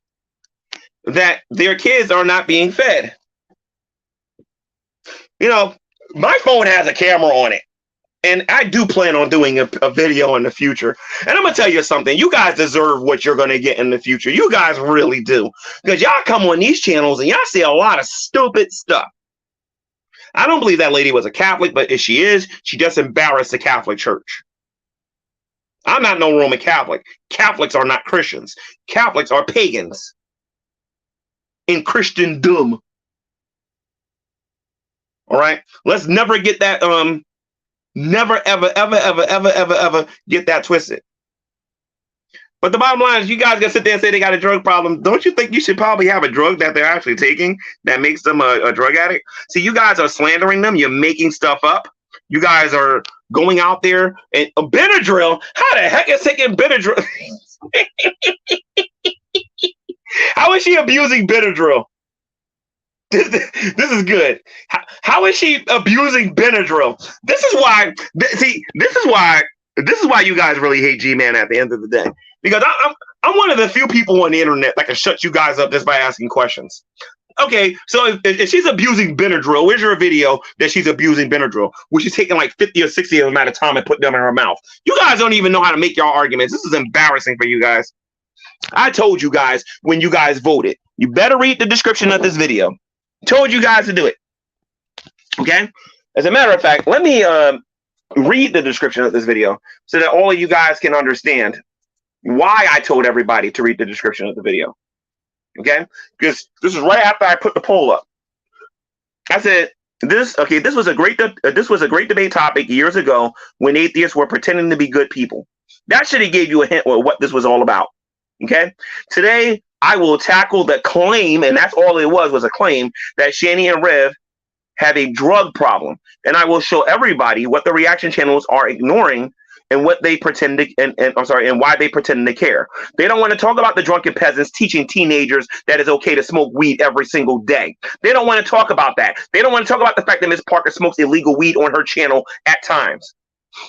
that their kids are not being fed. You know, my phone has a camera on it. And I do plan on doing a video in the future. And I'm going to tell you something. You guys deserve what you're going to get in the future. You guys really do. Because y'all come on these channels and y'all see a lot of stupid stuff. I don't believe that lady was a Catholic, but if she is, she just embarrassed the Catholic Church. I'm not no Roman Catholic. Catholics are not Christians. Catholics are pagans in Christendom. All right? Let's never get that never, ever, ever, ever, ever, ever, ever get that twisted. But the bottom line is you guys gonna sit there and say they got a drug problem. Don't you think you should probably have a drug that they're actually taking that makes them a drug addict? See, you guys are slandering them. You're making stuff up. You guys are going out there and Benadryl. How the heck is taking Benadryl? How is she abusing Benadryl? This is good. How is she abusing Benadryl? This is why you guys really hate G-Man at the end of the day. Because I'm one of the few people on the internet that can shut you guys up just by asking questions. Okay, so if she's abusing Benadryl, where's your video that she's abusing Benadryl, where she's taking like 50 or 60 of them at a time and putting them in her mouth? You guys don't even know how to make your arguments. This is embarrassing for you guys. I told you guys when you guys voted, you better read the description of this video. Told you guys to do it. Okay? As a matter of fact, let me read the description of this video so that all of you guys can understand why I told everybody to read the description of the video. Okay, because this is right after I put the poll up. I said this was a great debate topic years ago when atheists were pretending to be good people. That should have gave you a hint of what this was all about. Okay, today I will tackle the claim, and that's all it was a claim, that Shanny and Rev have a drug problem, and I will show everybody what the reaction channels are ignoring and what they pretend to, and why they pretend to care. They don't want to talk about the drunken peasants teaching teenagers that it's okay to smoke weed every single day. They don't want to talk about that. They don't want to talk about the fact that Ms. Parker smokes illegal weed on her channel at times.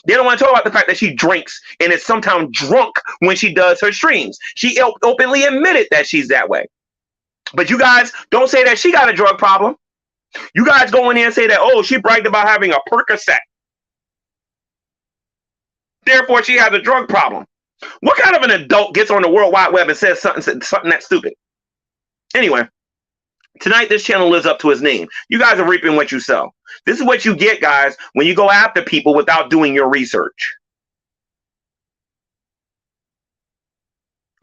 They don't want to talk about the fact that she drinks and is sometimes drunk when she does her streams. She openly admitted that she's that way. But you guys don't say that she got a drug problem. You guys go in there and say that, oh, she bragged about having a Percocet. Therefore, she has a drug problem. What kind of an adult gets on the World Wide Web and says something that stupid? Anyway, tonight this channel lives up to its name. You guys are reaping what you sow. This is what you get, guys, when you go after people without doing your research.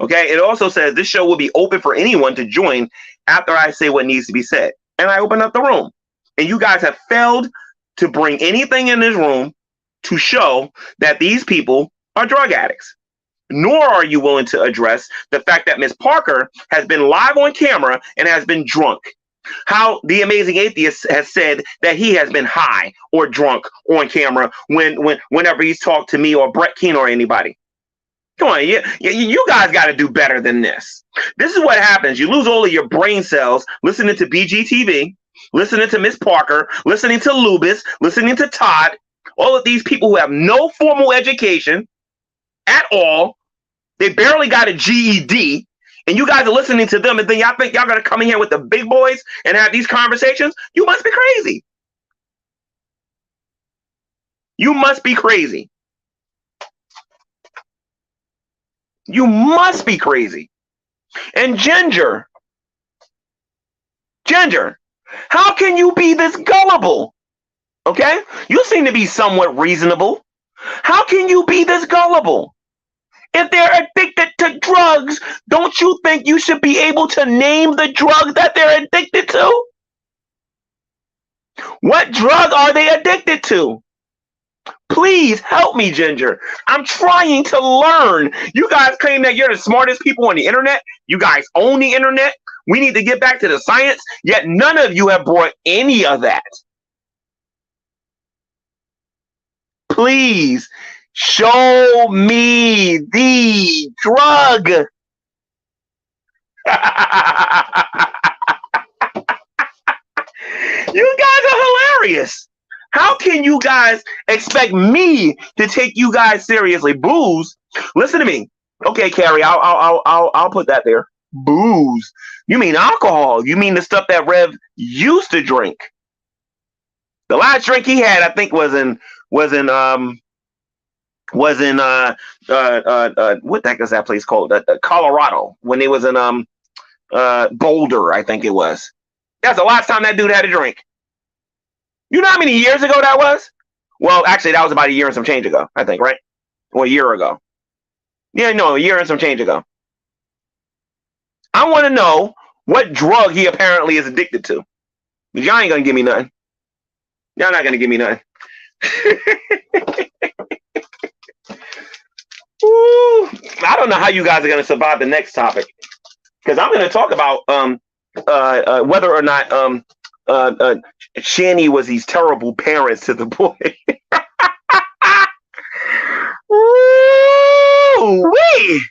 Okay, it also says this show will be open for anyone to join after I say what needs to be said. And I open up the room. And you guys have failed to bring anything in this room to show that these people are drug addicts. Nor are you willing to address the fact that Ms. Parker has been live on camera and has been drunk. How the amazing atheist has said that he has been high or drunk on camera whenever he's talked to me or Brett Keane or anybody. Come on, you guys got to do better than this. This is what happens. You lose all of your brain cells listening to BGTV, listening to Ms. Parker, listening to Lubis, listening to Todd, all of these people who have no formal education at all. They barely got a GED, and you guys are listening to them, and then y'all think y'all going to come in here with the big boys and have these conversations? You must be crazy. You must be crazy. You must be crazy. And Ginger, how can you be this gullible? Okay? You seem to be somewhat reasonable. How can you be this gullible? If they're addicted to drugs, don't you think you should be able to name the drug that they're addicted to? What drug are they addicted to? Please help me, Ginger. I'm trying to learn. You guys claim that you're the smartest people on the internet. You guys own the internet. We need to get back to the science, yet none of you have brought any of that. Please show me the drug. You guys are hilarious. How can you guys expect me to take you guys seriously? Booze. Listen to me. Okay, Carrie, I'll put that there. Booze. You mean alcohol? You mean the stuff that Rev used to drink? The last drink he had, I think, was in what the heck is that place called? Colorado, when he was in Boulder, I think it was. That's the last time that dude had a drink. You know how many years ago that was? Well, actually, that was about a year and some change ago, I think, right? Or a year ago. Yeah, no, a year and some change ago. I want to know what drug he apparently is addicted to. But y'all ain't going to give me nothing. Y'all not going to give me nothing. Ooh, I don't know how you guys are going to survive the next topic. Because I'm going to talk about whether or not Shanny was these terrible parents to the boy. Ooh, wee.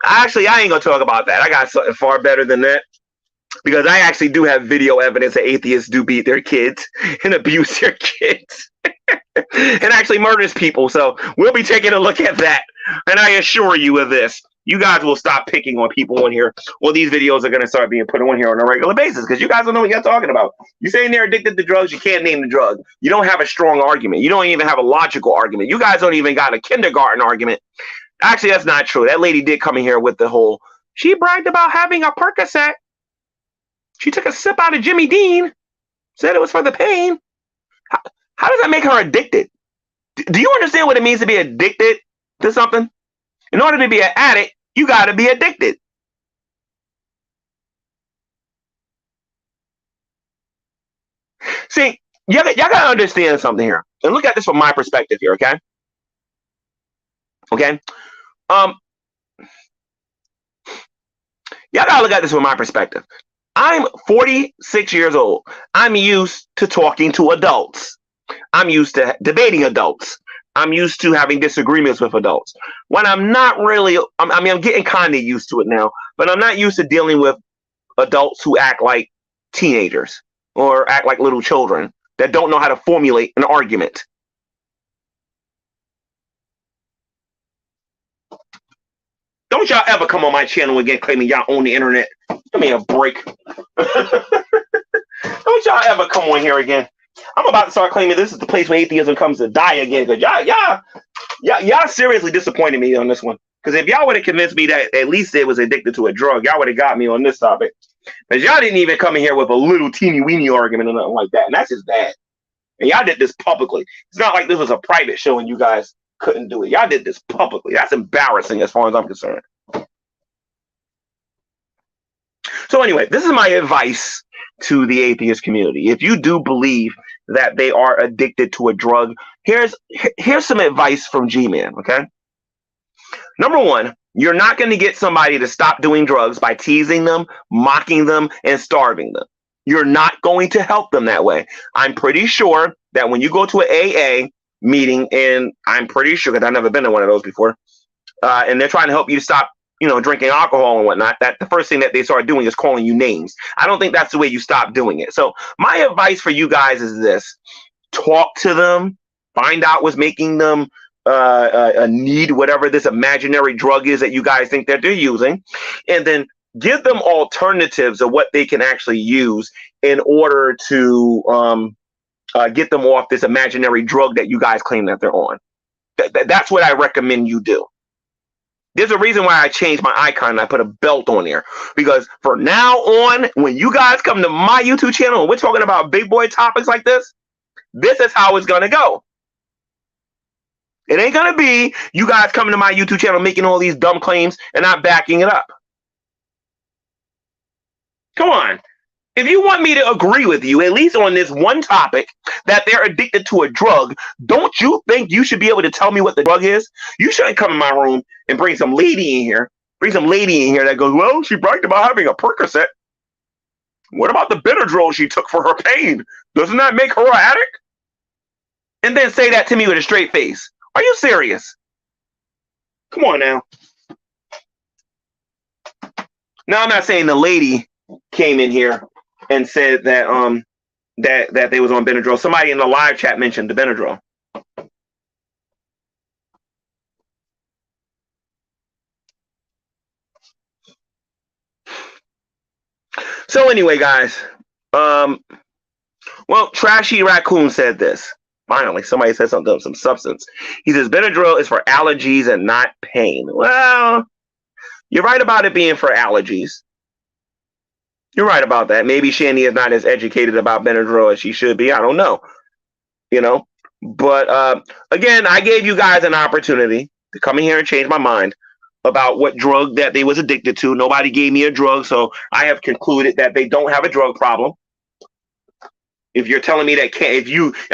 Actually, I ain't gonna talk about that. I got something far better than that. because I actually do have video evidence that atheists do beat their kids and abuse their kids and actually murders people. So we'll be taking a look at that. And I assure you of this, you guys will stop picking on people on here. Well, these videos are going to start being put on here on a regular basis because you guys don't know what you're talking about. You're saying they're addicted to drugs. You can't name the drug. You don't have a strong argument. You don't even have a logical argument. You guys don't even got a kindergarten argument. Actually, that's not true. That lady did come in here with the whole, she bragged about having a Percocet. She took a sip out of Jimmy Dean, said it was for the pain. How does that make her addicted? Do you understand what it means to be addicted to something? In order to be an addict, you got to be addicted. See, y'all got to understand something here. And look at this from my perspective here, okay? Okay? Y'all got to look at this from my perspective. I'm 46 years old. I'm used to talking to adults. I'm used to debating adults. I'm used to having disagreements with adults. When I'm not really, I mean, I'm getting kind of used to it now, but I'm not used to dealing with adults who act like teenagers or act like little children that don't know how to formulate an argument. Don't y'all ever come on my channel again claiming y'all own the internet. Give me a break. Don't y'all ever come on here again. I'm about to start claiming this is the place where atheism comes to die again. Because y'all seriously disappointed me on this one. Because if y'all would have convinced me that at least it was addicted to a drug, y'all would have got me on this topic. Because y'all didn't even come in here with a little teeny weeny argument or nothing like that. And that's just bad. And y'all did this publicly. It's not like this was a private show and you guys couldn't do it. Y'all did this publicly. That's embarrassing as far as I'm concerned. So anyway, this is my advice to the atheist community. If you do believe that they are addicted to a drug, here's some advice from G-Man, okay? Number one, you're not going to get somebody to stop doing drugs by teasing them, mocking them, and starving them. You're not going to help them that way. I'm pretty sure that when you go to an AA meeting, and I'm pretty sure, because I've never been to one of those before, and they're trying to help you to stop, you know, drinking alcohol and whatnot, that the first thing that they start doing is calling you names. I don't think that's the way you stop doing it. So my advice for you guys is this: talk to them, find out what's making them need whatever this imaginary drug is that you guys think that they're using, and then give them alternatives of what they can actually use in order to get them off this imaginary drug that you guys claim that they're on. That's what I recommend you do. There's a reason why I changed my icon and I put a belt on there. Because from now on, when you guys come to my YouTube channel and we're talking about big boy topics like this is how it's going to go. It ain't going to be you guys coming to my YouTube channel making all these dumb claims and not backing it up. Come on. If you want me to agree with you, at least on this one topic, that they're addicted to a drug, don't you think you should be able to tell me what the drug is? You shouldn't come in my room and bring some lady in here. Bring some lady in here that goes, well, she bragged about having a Percocet. What about the Benadryl she took for her pain? Doesn't that make her an addict? And then say that to me with a straight face. Are you serious? Come on now. Now, I'm not saying the lady came in here and said that that they was on Benadryl. Somebody in the live chat mentioned the Benadryl. So anyway, guys, well, Trashy Raccoon said this. Finally, somebody said something of some substance. He says Benadryl is for allergies and not pain. Well, you're right about it being for allergies. You're right about that. Maybe Shanny is not as educated about Benadryl as she should be. I don't know. You know? But again, I gave you guys an opportunity to come in here and change my mind about what drug that they was addicted to. Nobody gave me a drug, so I have concluded that they don't have a drug problem. If you're telling me that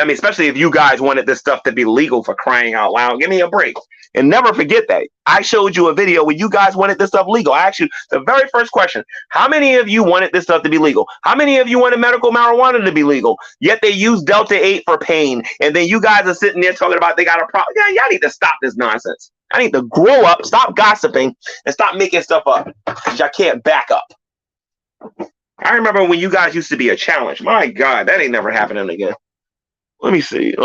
especially if you guys wanted this stuff to be legal, for crying out loud, give me a break. And never forget that I showed you a video where you guys wanted this stuff legal. I asked you the very first question: how many of you wanted this stuff to be legal? How many of you wanted medical marijuana to be legal? Yet they use Delta 8 for pain, and then you guys are sitting there talking about they got a problem. Yeah, y'all need to stop this nonsense. I need to grow up, stop gossiping, and stop making stuff up. Y'all can't back up. I remember when you guys used to be a challenge. My God, that ain't never happening again. Let me see.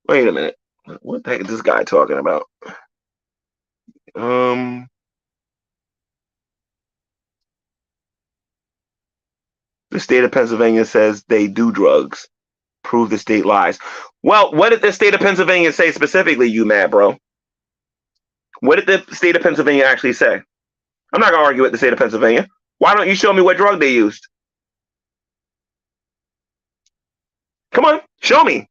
Wait a minute. What the heck is this guy talking about? The state of Pennsylvania says they do drugs. Prove the state lies. Well, what did the state of Pennsylvania say specifically, you mad bro? What did the state of Pennsylvania actually say? I'm not going to argue with the state of Pennsylvania. Why don't you show me what drug they used? Come on, show me.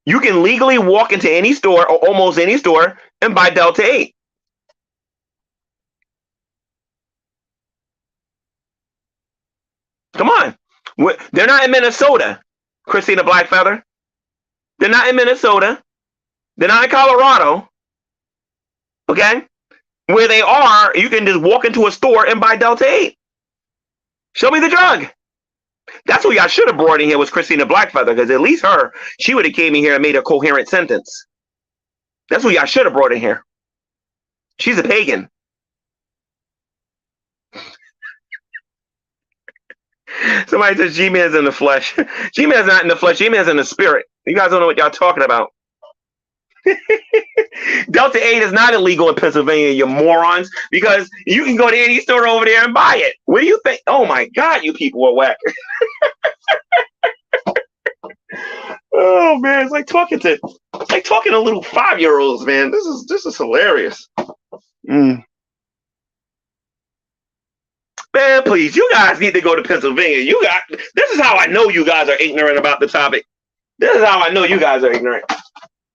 You can legally walk into any store or almost any store and buy Delta 8. Come on. They're not in Minnesota, Christina Blackfeather. They're not in Minnesota. They're not in Colorado. Okay? Where they are, you can just walk into a store and buy Delta 8. Show me the drug. That's what y'all should have brought in here was Christina Blackfeather, because at least she would have came in here and made a coherent sentence. That's what y'all should have brought in here. She's a pagan. Somebody says G-Man's in the flesh. G-Man's not in the flesh. G-Man's in the spirit. You guys don't know what y'all talking about. Delta 8 is not illegal in Pennsylvania, you morons, because you can go to any store over there and buy it. What do you think? Oh my God, you people are whack. Oh man, it's like talking to little 5-year-olds, man. This is hilarious. Man, please, you guys need to go to Pennsylvania. This is how I know you guys are ignorant about the topic. This is how I know you guys are ignorant.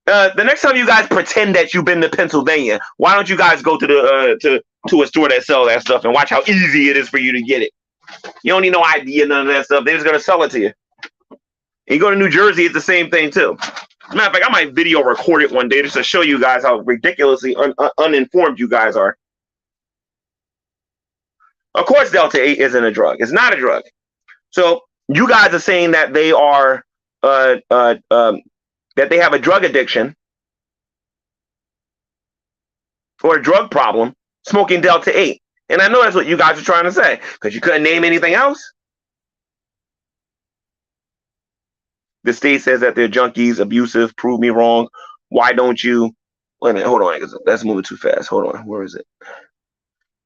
The next time you guys pretend that you've been to Pennsylvania, why don't you guys go to a store that sells that stuff and watch how easy it is for you to get it? You don't need no ID or none of that stuff. They're just gonna sell it to you. And you go to New Jersey, it's the same thing too. As a matter of fact, I might video record it one day just to show you guys how ridiculously uninformed you guys are. Of course, Delta 8 isn't a drug. It's not a drug. So you guys are saying that they are that they have a drug addiction or a drug problem smoking Delta 8. And I know that's what you guys are trying to say because you couldn't name anything else. The state says that they're junkies, abusive, prove me wrong. Why don't you? Wait a minute, hold on. That's moving too fast. Hold on. Where is it?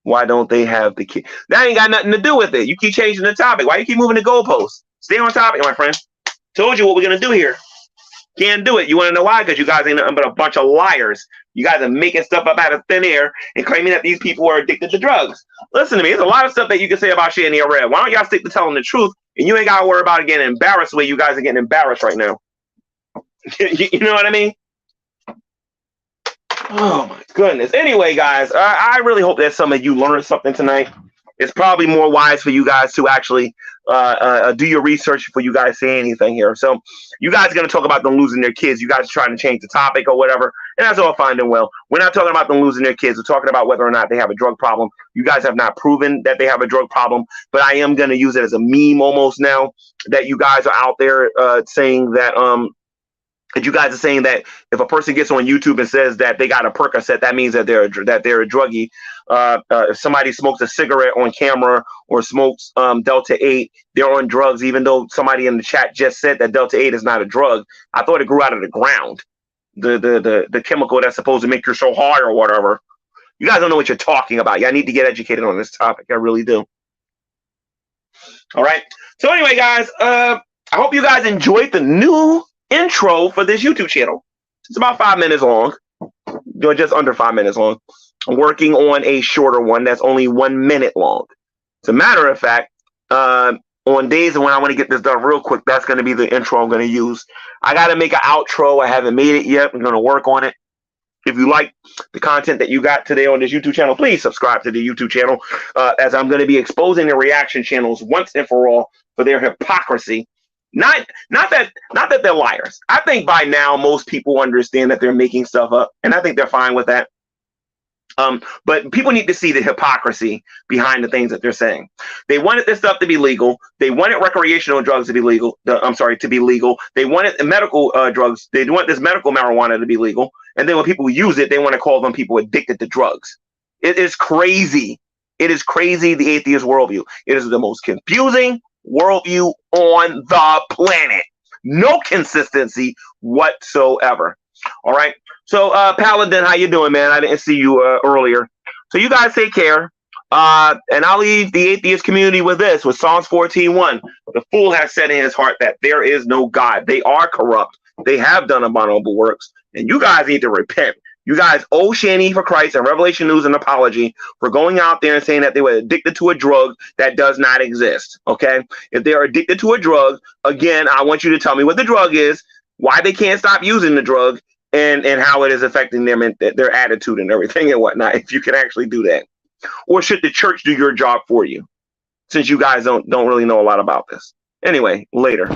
Why don't they have the kid? That ain't got nothing to do with it. You keep changing the topic. Why you keep moving the goalposts? Stay on topic, my friend. Told you what we're going to do here. Can't do it. You want to know why? Because you guys ain't nothing but a bunch of liars. You guys are making stuff up out of thin air and claiming that these people are addicted to drugs. Listen to me. There's a lot of stuff that you can say about Shanny and REV. Why don't y'all stick to telling the truth? And you ain't got to worry about it getting embarrassed the way you guys are getting embarrassed right now. You know what I mean? Oh, my goodness. Anyway, guys, I really hope that some of you learned something tonight. It's probably more wise for you guys to actually do your research before you guys say anything here. So you guys are going to talk about them losing their kids. You guys are trying to change the topic or whatever. And that's all fine and well. We're not talking about them losing their kids. We're talking about whether or not they have a drug problem. You guys have not proven that they have a drug problem, but I am going to use it as a meme almost now that you guys are out there saying that you guys are saying that if a person gets on YouTube and says that they got a Percocet, that means that they're a druggie. If somebody smokes a cigarette on camera or smokes Delta 8, they're on drugs, even though somebody in the chat just said that Delta 8 is not a drug. I thought it grew out of the ground. The chemical that's supposed to make you so high or whatever. You guys don't know what you're talking about. Y'all need to get educated on this topic. I really do. All right. So anyway, guys, I hope you guys enjoyed the new intro for this YouTube channel. It's about 5 minutes long, just under 5 minutes long. I'm working on a shorter one that's only 1 minute long. As a matter of fact, on days when I want to get this done real quick, that's going to be the intro I'm going to use. I got to make an outro. I haven't made it yet. I'm going to work on it. If you like the content that you got today on this YouTube channel, please subscribe to the YouTube channel, as I'm going to be exposing the reaction channels once and for all for their hypocrisy. Not that they're liars. I think by now most people understand that they're making stuff up, and I think they're fine with that. But people need to see the hypocrisy behind the things that they're saying. They wanted this stuff to be legal. They wanted recreational drugs to be legal. To be legal. They wanted medical drugs. They want this medical marijuana to be legal. And then when people use it, they want to call them people addicted to drugs. It is crazy. It is crazy, the atheist worldview. It is the most confusing worldview on the planet. No consistency whatsoever. All right. So, Paladin, how you doing, man? I didn't see you earlier. So you guys take care. And I'll leave the atheist community with this, with Psalms 14:1. The fool has said in his heart that there is no God. They are corrupt. They have done abominable works. And you guys need to repent. You guys owe Shanny for Christ and Revelation News an apology for going out there and saying that they were addicted to a drug that does not exist. Okay? If they are addicted to a drug, again, I want you to tell me what the drug is, why they can't stop using the drug, and how it is affecting them and their attitude and everything and whatnot, if you can actually do that. Or should the church do your job for you, since you guys don't really know a lot about this? Anyway, later.